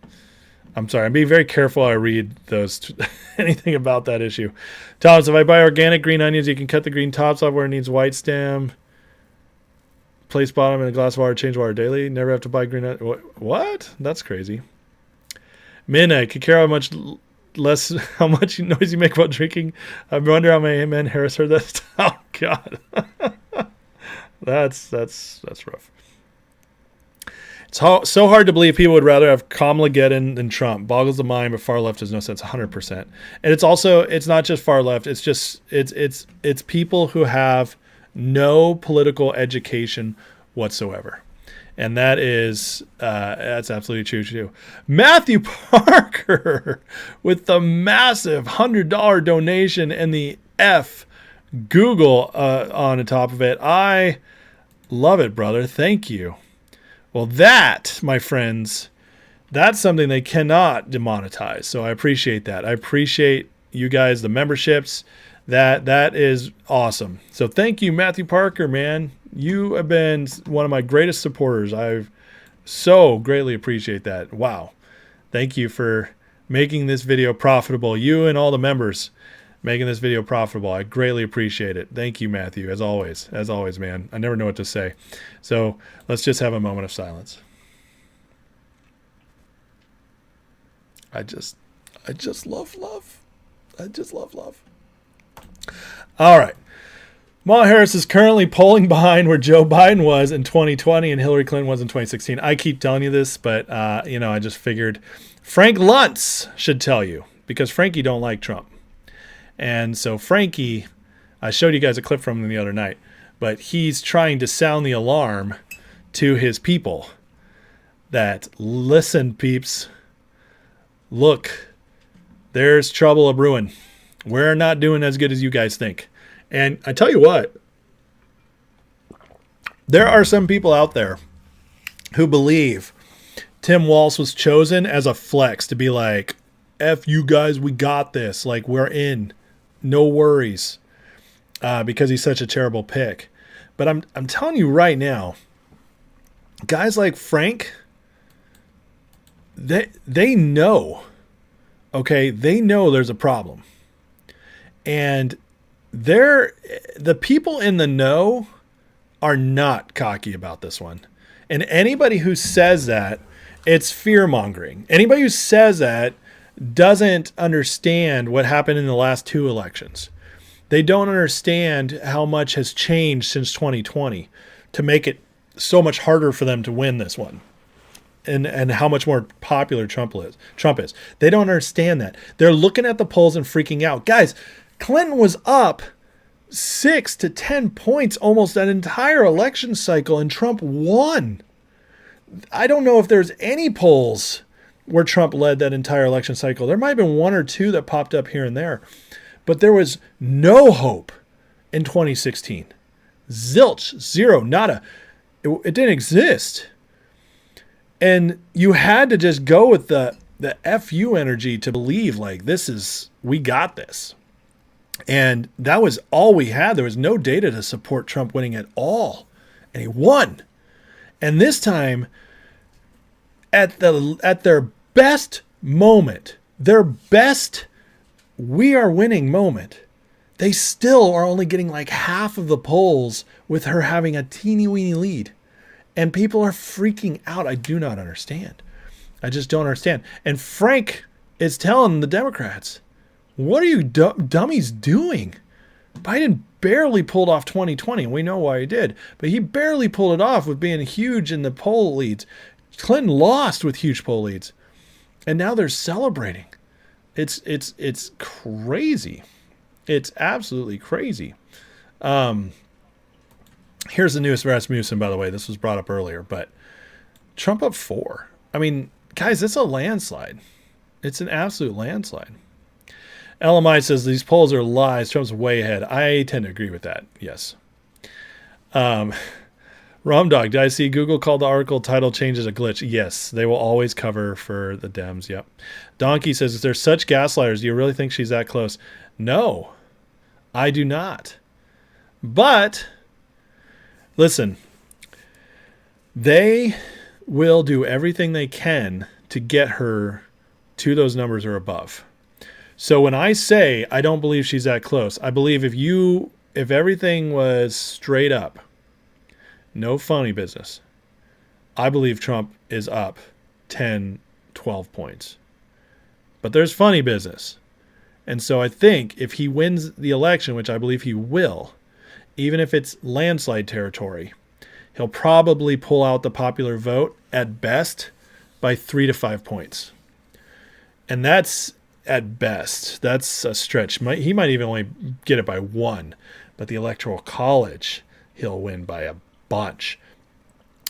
I'm sorry. I'm being very careful how I read those anything about that issue. Thomas, if I buy organic green onions, you can cut the green tops off where it needs white stem. Place bottom in a glass of water, change water daily. Never have to buy green onions. What? That's crazy. Minna, could care how much noise you make about drinking. I wonder how many men Harris heard that. Oh God. That's rough. It's so hard to believe people would rather have Kamala get in than Trump. Boggles the mind, but far left has no sense. 100%. And it's not just far left. It's just it's people who have no political education whatsoever, and that's absolutely true too. Matthew Parker with the massive $100 donation and the Google on the top of it. I love it, brother. Thank you. Well, that, my friends, that's something they cannot demonetize. So I appreciate that. I appreciate you guys, the memberships. That is awesome. So thank you, Matthew Parker, man. You have been one of my greatest supporters. I so greatly appreciate that. Wow. Thank you for making this video profitable. You and all the members making this video profitable. I greatly appreciate it. Thank you, Matthew, as always, man. I never know what to say. So let's just have a moment of silence. I just love love. I just love love. All right. Kamala Harris is currently polling behind where Joe Biden was in 2020 and Hillary Clinton was in 2016. I keep telling you this, but I just figured Frank Luntz should tell you, because Frankie don't like Trump. And so Frankie, I showed you guys a clip from him the other night, but he's trying to sound the alarm to his people that, listen, peeps, look, there's trouble a brewing. We're not doing as good as you guys think. And I tell you what, there are some people out there who believe Tim Walz was chosen as a flex to be like, F you guys, we got this. Like, we're in. No worries, because he's such a terrible pick. But I'm telling you right now, guys like Frank, they know, okay, they know there's a problem, and the people in the know are not cocky about this one. And anybody who says that, it's fear mongering. Anybody who says that doesn't understand what happened in the last two elections. They don't understand how much has changed since 2020 to make it so much harder for them to win this one, and how much more popular Trump is. They don't understand that. They're looking at the polls and freaking out. Guys, Clinton was up 6 to 10 points almost an entire election cycle, and Trump won. I don't know if there's any polls where Trump led that entire election cycle. There might have been one or two that popped up here and there, but there was no hope in 2016. Zilch, zero, nada. It didn't exist. And you had to just go with the FU energy to believe, like, we got this. And that was all we had. There was no data to support Trump winning at all. And he won. And this time, at their best moment, their best we are winning moment, they still are only getting like half of the polls with her having a teeny weeny lead. And people are freaking out. I do not understand. I just don't understand. And Frank is telling the Democrats, what are you dummies doing? Biden barely pulled off 2020, and we know why he did. But he barely pulled it off with being huge in the poll leads. Clinton lost with huge poll leads. And now they're celebrating. It's crazy. It's absolutely crazy. Here's the newest Rasmussen, by the way. This was brought up earlier, but Trump up 4. I mean, guys, it's a landslide. It's an absolute landslide. LMI says these polls are lies. Trump's way ahead. I tend to agree with that. Yes. Romdog, did I see Google called the article title changes a glitch? Yes, they will always cover for the Dems. Yep. Donkey says, if they're such gaslighters, do you really think she's that close? No, I do not. But listen, they will do everything they can to get her to those numbers or above. So when I say I don't believe she's that close, I believe if everything was straight up, no phony business, I believe Trump is up 10, 12 points. But there's funny business. And so I think if he wins the election, which I believe he will, even if it's landslide territory, he'll probably pull out the popular vote at best by 3 to 5 points. And that's at best. That's a stretch. He might even only get it by 1. But the Electoral College, he'll win by a bunch.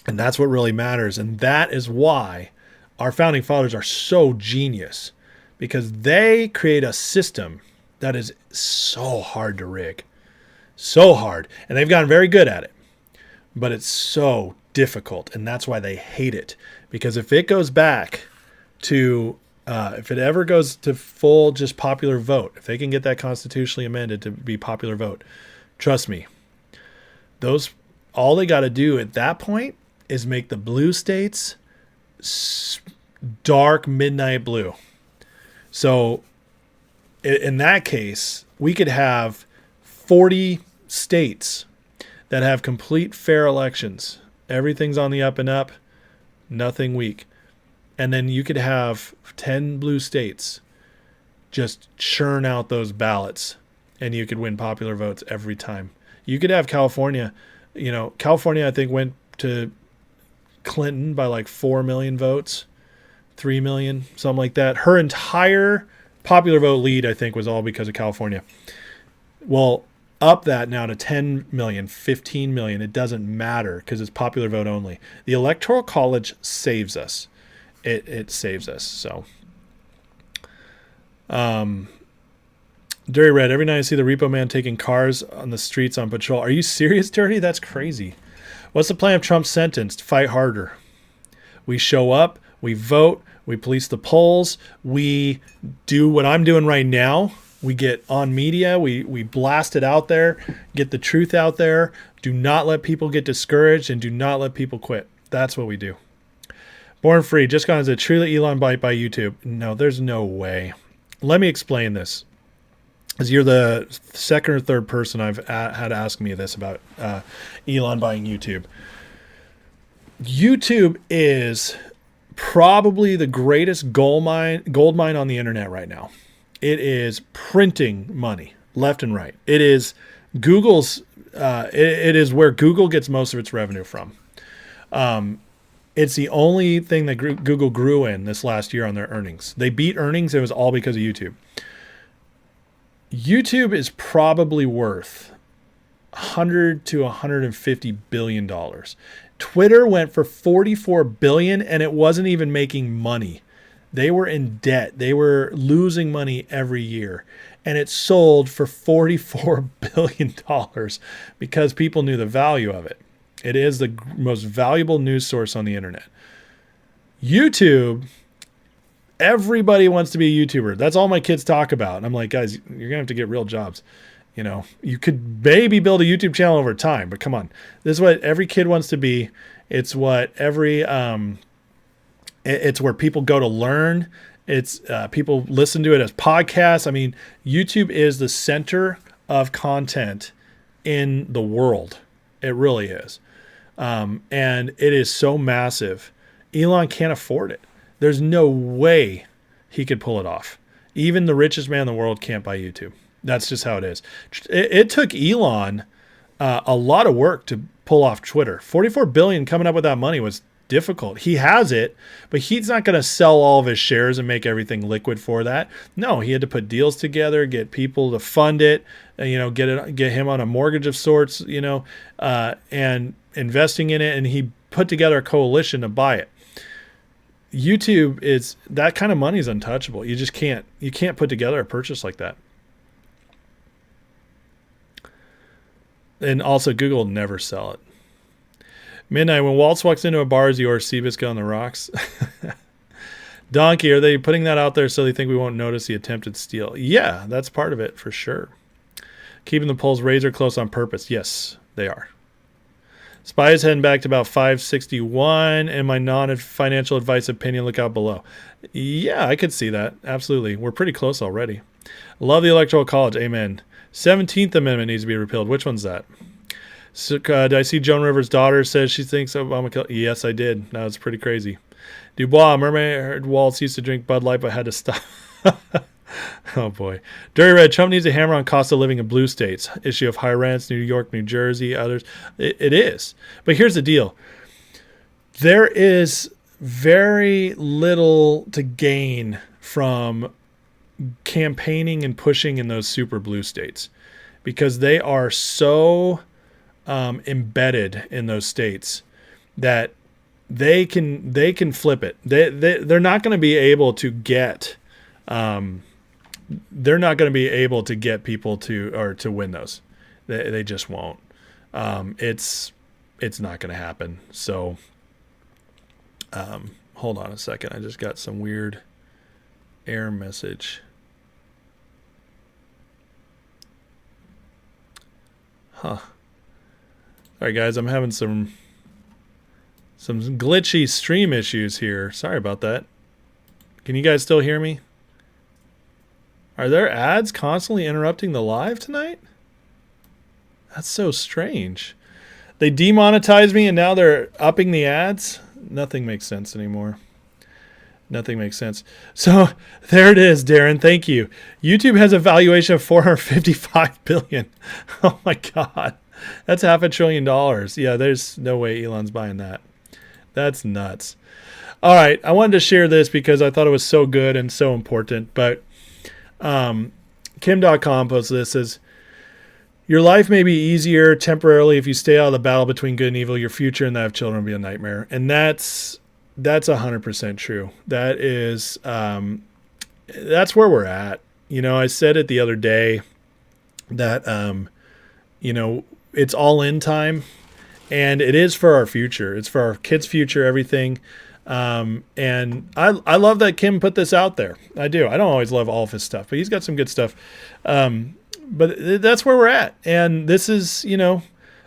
And that's what really matters. And that is why our founding fathers are so genius, because they create a system that is so hard to rig. So hard. And they've gotten very good at it. But it's so difficult. And that's why they hate it. Because if it goes back to, if it ever goes to full just popular vote, if they can get that constitutionally amended to be popular vote, trust me, all they got to do at that point is make the blue states dark midnight blue. So in that case, we could have 40 states that have complete fair elections. Everything's on the up and up, nothing weak. And then you could have 10 blue states just churn out those ballots, and you could win popular votes every time. You could have California. California, I think, went to Clinton by like 4 million votes, 3 million, something like that. Her entire popular vote lead, I think, was all because of California. Well, up that now to 10 million, 15 million. It doesn't matter because it's popular vote only. The Electoral College saves us. It saves us. So, Dirty Red, every night I see the repo man taking cars on the streets on patrol. Are you serious, Dirty? That's crazy. What's the plan of Trump's sentence? To fight harder. We show up, we vote, we police the polls, we do what I'm doing right now. We get on media, we blast it out there, get the truth out there. Do not let people get discouraged, and do not let people quit. That's what we do. Born Free, just gone as a truly Elon bite by YouTube. No, there's no way. Let me explain this. Because you're the second or third person I've had ask me this about Elon buying YouTube. YouTube is probably the greatest gold mine on the internet right now. It is printing money left and right. It is Google's. It is where Google gets most of its revenue from. It's the only thing that Google grew in this last year on their earnings. They beat earnings. It was all because of YouTube. YouTube is probably worth $100 to $150 billion. Twitter went for $44 billion, and it wasn't even making money. They were in debt. They were losing money every year. And it sold for $44 billion because people knew the value of it. It is the most valuable news source on the internet. YouTube, everybody wants to be a YouTuber. That's all my kids talk about. And I'm like, guys, you're going to have to get real jobs. You could maybe build a YouTube channel over time, but come on. This is what every kid wants to be. It's what it's where people go to learn. It's people listen to it as podcasts. I mean, YouTube is the center of content in the world. It really is. And it is so massive. Elon can't afford it. There's no way he could pull it off. Even the richest man in the world can't buy YouTube. That's just how it is. It took Elon a lot of work to pull off Twitter. $44 billion coming up with that money was difficult. He has it, but he's not going to sell all of his shares and make everything liquid for that. No, he had to put deals together, get people to fund it, get him on a mortgage of sorts, and investing in it. And he put together a coalition to buy it. YouTube is that kind of money is untouchable. You just can't put together a purchase like that. And also Google will never sell it. Midnight, when Waltz walks into a bar, is he or Seabiscuit on the rocks? Donkey, are they putting that out there so they think we won't notice the attempted steal? Yeah, that's part of it for sure. Keeping the polls razor close on purpose. Yes, they are. SPY is heading back to about 561, and my non-financial advice opinion, look out below. Yeah, I could see that. Absolutely. We're pretty close already. Love the Electoral College. Amen. 17th Amendment needs to be repealed. Which one's that? So, did I see Joan Rivers' daughter says she thinks Obama killed? Yes, I did. That was pretty crazy. Dubois, remember I heard Waltz used to drink Bud Light but had to stop. Oh, boy. Dirty Red, Trump needs a hammer on cost of living in blue states. Issue of high rents, New York, New Jersey, others. It is. But here's the deal. There is very little to gain from campaigning and pushing in those super blue states because they are so embedded in those states that they can flip it. They're not going to be able to get people to win those. They just won't. It's not going to happen. So hold on a second. I just got some weird error message. Huh. All right, guys, I'm having some glitchy stream issues here. Sorry about that. Can you guys still hear me? Are there ads constantly interrupting the live tonight? That's so strange. They demonetized me and now they're upping the ads? Nothing makes sense anymore. Nothing makes sense. So there it is, Darren. Thank you. YouTube has a valuation of $455 billion. Oh my God. That's $500 billion. Yeah, there's no way Elon's buying that. That's nuts. All right. I wanted to share this because I thought it was so good and so important. But Kim.com posted this, says, your life may be easier temporarily if you stay out of the battle between good and evil. Your future and that of children will be a nightmare. And that's 100% true. That is, that's where we're at. You know, I said it the other day that, you know, it's all in time and it is for our future. It's for our kids' future, everything. And I love that Kim put this out there. I do. I don't always love all of his stuff, but he's got some good stuff. But that's where we're at. And this is, you know,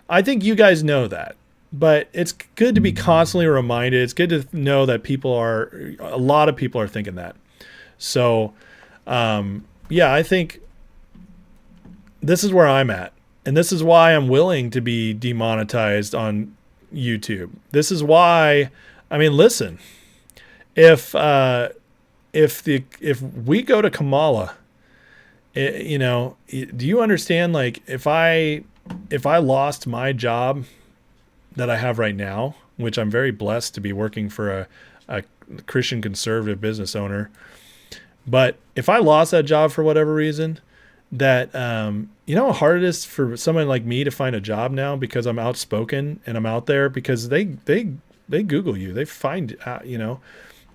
I think you guys know that. But it's good to be constantly reminded. It's good to know that a lot of people are thinking that. So, yeah, I think this is where I'm at. And this is why I'm willing to be demonetized on YouTube. This is why, I mean, listen, if we go to Kamala, you know, do you understand, like, if I lost my job that I have right now, which I'm very blessed to be working for a Christian conservative business owner. But if I lost that job for whatever reason, that, you know how hard it is for someone like me to find a job now because I'm outspoken and I'm out there because they Google you, they find out, you know,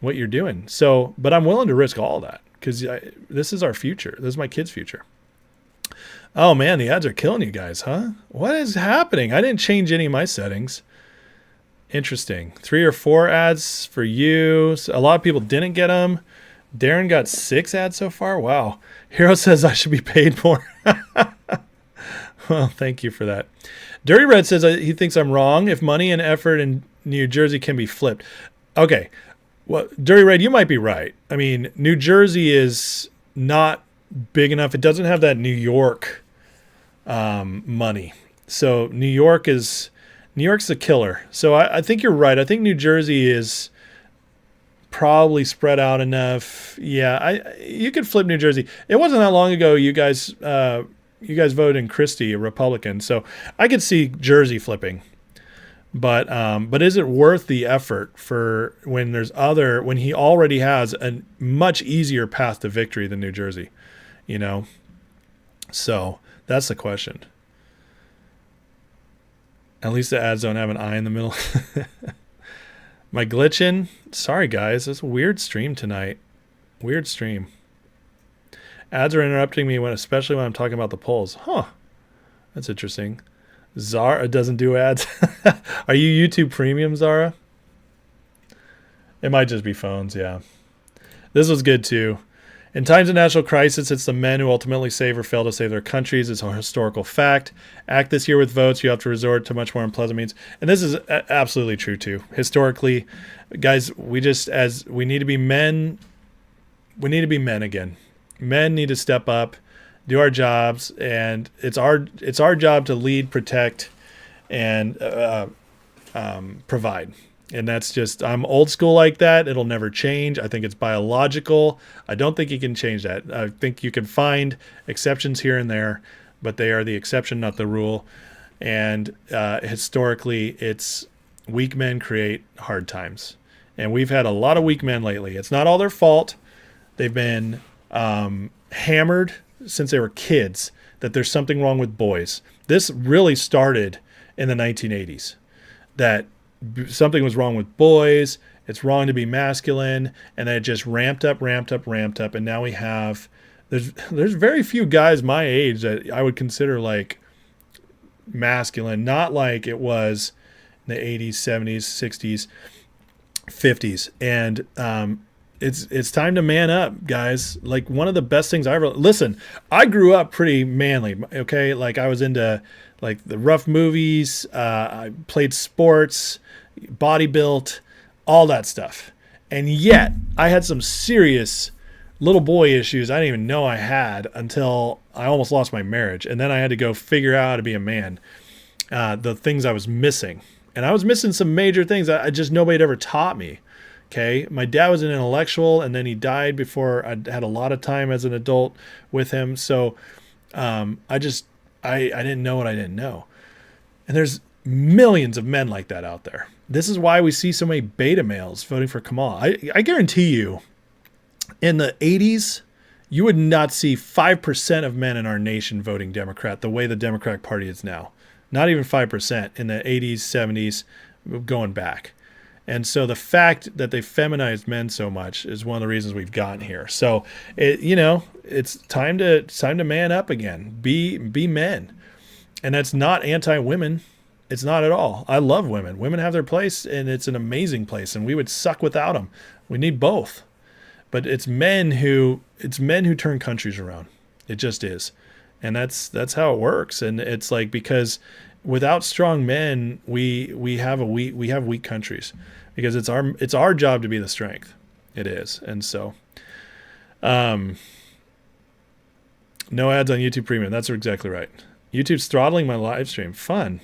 what you're doing. So, but I'm willing to risk all that because this is our future. This is my kids' future. Oh man, the ads are killing you guys, huh? What is happening? I didn't change any of my settings. Interesting. 3 or 4 ads for you. So a lot of people didn't get them. Darren got 6 ads so far. Wow. Hero says I should be paid more. Well, thank you for that. Dirty Red says he thinks I'm wrong. If money and effort in New Jersey can be flipped. Okay. Well, Dirty Red, you might be right. I mean, New Jersey is not big enough. It doesn't have that New York money. So New York's a killer. So I think you're right. I think New Jersey is probably spread out enough. Yeah, you could flip New Jersey. It wasn't that long ago you guys voted in Christie, a Republican. So I could see Jersey flipping. But is it worth the effort for when he already has a much easier path to victory than New Jersey, you know? So that's the question. At least the ads don't have an I in the middle. I glitching? Sorry, guys. It's a weird stream tonight. Weird stream. Ads are interrupting me, especially when I'm talking about the polls. Huh. That's interesting. Zara doesn't do ads. Are you YouTube Premium, Zara? It might just be phones, yeah. This was good, too. In times of national crisis, it's the men who ultimately save or fail to save their countries. It's a historical fact. Act this year with votes, you have to resort to much more unpleasant means. And this is absolutely true, too. Historically, guys, we need to be men. We need to be men again. Men need to step up, do our jobs, and it's our job to lead, protect, and provide. And that's just, I'm old school like that. It'll never change. I think it's biological. I don't think you can change that. I think you can find exceptions here and there, but they are the exception, not the rule. And historically, it's weak men create hard times. And we've had a lot of weak men lately. It's not all their fault. They've been hammered since they were kids that there's something wrong with boys. This really started in the 1980s, that something was wrong with boys. It's wrong to be masculine. And then it just ramped up. And now we have, there's very few guys my age that I would consider like masculine, not like it was in the 80s, 70s, 60s, 50s. And it's time to man up, guys. Like, one of the best things I ever, listen, I grew up pretty manly, okay? Like, I was into like the rough movies. I played sports, body built, all that stuff. And yet I had some serious little boy issues I didn't even know I had until I almost lost my marriage. And then I had to go figure out how to be a man, the things I was missing. And I was missing some major things I just, nobody had ever taught me. Okay. My dad was an intellectual, and then he died before I had a lot of time as an adult with him. So I didn't know what I didn't know. And there's millions of men like that out there. This is why we see so many beta males voting for Kamala. I guarantee you, in the 80s, you would not see 5% of men in our nation voting Democrat the way the Democratic Party is now. Not even 5% in the 80s, 70s, going back. And so the fact that they feminized men so much is one of the reasons we've gotten here. So, it's time to man up again. Be men. And that's not anti-women. It's not at all. I love women. Women have their place, and it's an amazing place, and we would suck without them. We need both. But it's men who turn countries around. It just is. And that's how it works. And it's like, because without strong men, we have weak countries, because it's our job to be the strength. It is. And so no ads on YouTube Premium. That's exactly right. YouTube's throttling my live stream. Fun.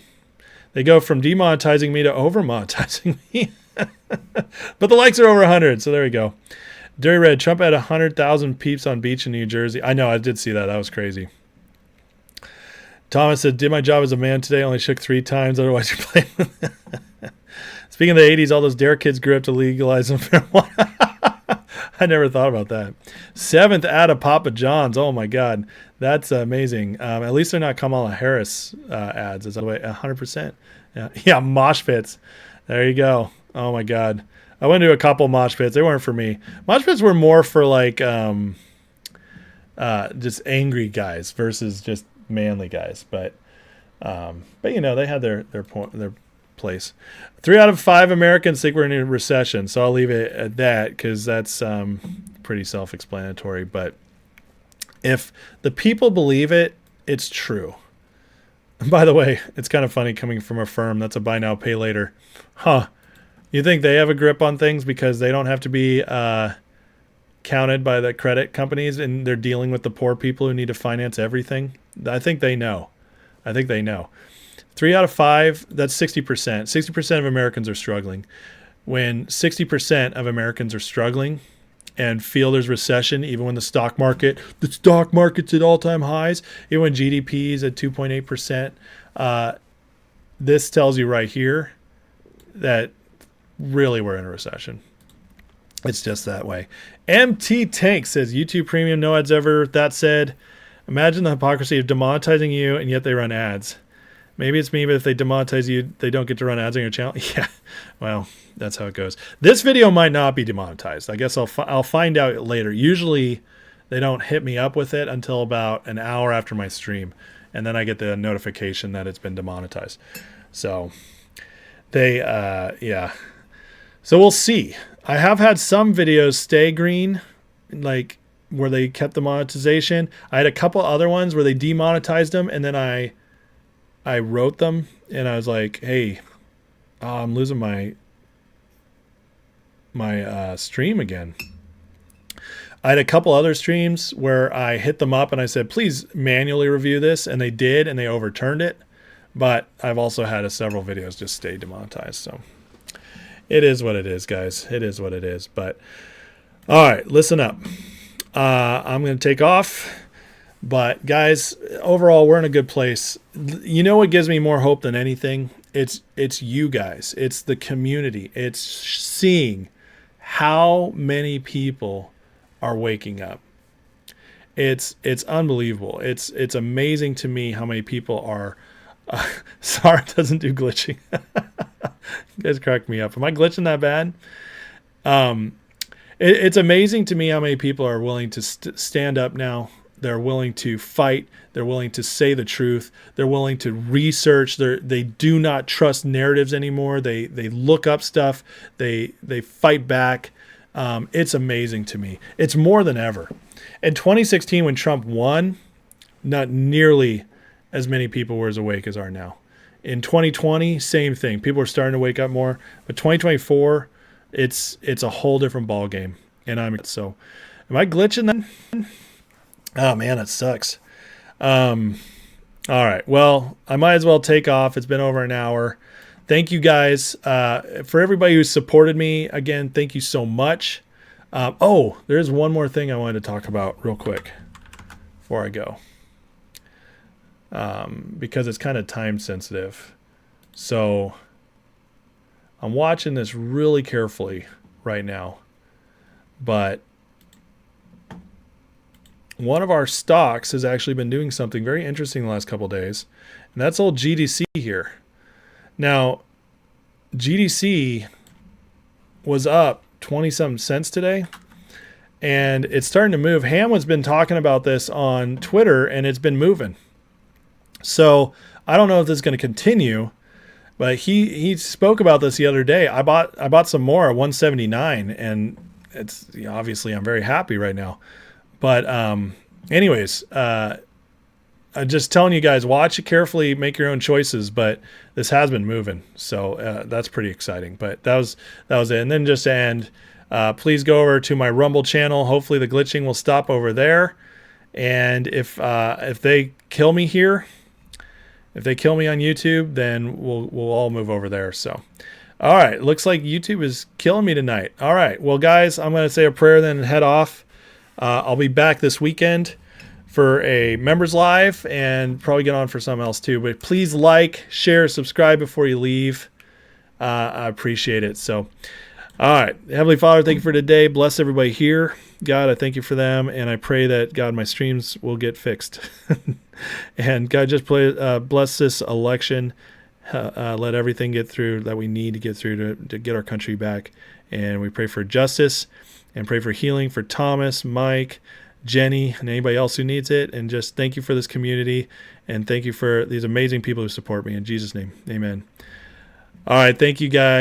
They go from demonetizing me to over-monetizing me. But the likes are over 100, so there we go. Dirty Red, Trump had 100,000 peeps on beach in New Jersey. I know, I did see that. That was crazy. Thomas said, did my job as a man today, only shook 3 times, otherwise you're playing with it. Speaking of the 80s, all those dare kids grew up to legalize marijuana. I never thought about that. 7th ad of Papa John's. Oh, my God. That's amazing. At least they're not Kamala Harris ads. It's 100%. Yeah, mosh pits. There you go. Oh, my God. I went to a couple mosh pits. They weren't for me. Mosh pits were more for, like, just angry guys versus just manly guys. But they had their place. 3 out of 5 Americans think we're in a recession, so I'll leave it at that, because that's pretty self-explanatory. But if the people believe it, it's true. And by the way, it's kind of funny coming from a firm that's a buy now, pay later. Huh. You think they have a grip on things because they don't have to be counted by the credit companies, and they're dealing with the poor people who need to finance everything? I think they know. 3 out of 5, that's 60%. 60% of Americans are struggling. When 60% of Americans are struggling and feel there's recession, even when the stock market's at all-time highs, even when GDP is at 2.8%, this tells you right here that really we're in a recession. It's just that way. MT Tank says, YouTube Premium, no ads ever. That said, imagine the hypocrisy of demonetizing you, and yet they run ads. Maybe it's me, but if they demonetize you, they don't get to run ads on your channel. Yeah, well, that's how it goes. This video might not be demonetized. I guess I'll find out later. Usually, they don't hit me up with it until about an hour after my stream, and then I get the notification that it's been demonetized. So yeah. So we'll see. I have had some videos stay green, like where they kept the monetization. I had a couple other ones where they demonetized them, and then I wrote them, and I was like, hey, I'm losing my stream again. I had a couple other streams where I hit them up and I said, please manually review this, and they did, and they overturned it. But I've also had several videos just stay demonetized. So it is what it is, guys. It is what it is. But all right, listen up. I'm going to take off. But guys, overall, we're in a good place. You know what gives me more hope than anything? It's you guys. It's the community. It's seeing how many people are waking up. It's unbelievable. It's amazing to me how many people are. Sorry, it doesn't do glitching. You guys crack me up. Am I glitching that bad? It's amazing to me how many people are willing to stand up now. They're willing to fight. They're willing to say the truth. They're willing to research. They do not trust narratives anymore. They look up stuff. They fight back. It's amazing to me. It's more than ever. In 2016, when Trump won, not nearly as many people were as awake as are now. In 2020, same thing. People are starting to wake up more. But 2024, it's a whole different ball game. And am I glitching then? Oh man, that sucks. All right. Well, I might as well take off. It's been over an hour. Thank you guys. For everybody who supported me, again, thank you so much. There's one more thing I wanted to talk about real quick before I go. Because it's kind of time sensitive. So I'm watching this really carefully right now. But one of our stocks has actually been doing something very interesting the last couple of days, and that's old GDC here. Now, GDC was up 20-something cents today, and it's starting to move. Hamlin's been talking about this on Twitter, and it's been moving. So I don't know if this is going to continue, but he spoke about this the other day. I bought some more at 179, and it's obviously I'm very happy right now. But anyways, I'm just telling you guys, watch it carefully, make your own choices. But this has been moving, so that's pretty exciting. But that was it. And then just to end, please go over to my Rumble channel. Hopefully the glitching will stop over there. And if they kill me here, if they kill me on YouTube, then we'll all move over there. So, all right, looks like YouTube is killing me tonight. All right, well guys, I'm going to say a prayer then and head off. I'll be back this weekend for a members live and probably get on for something else too. But please like, share, subscribe before you leave. I appreciate it. So, all right. Heavenly Father, thank you for today. Bless everybody here. God, I thank you for them. And I pray that, God, my streams will get fixed. And God, just bless this election. Let everything get through that we need to get through to get our country back. And we pray for justice. And pray for healing for Thomas, Mike, Jenny, and anybody else who needs it. And just thank you for this community. And thank you for these amazing people who support me. In Jesus' name, amen. All right. Thank you, guys.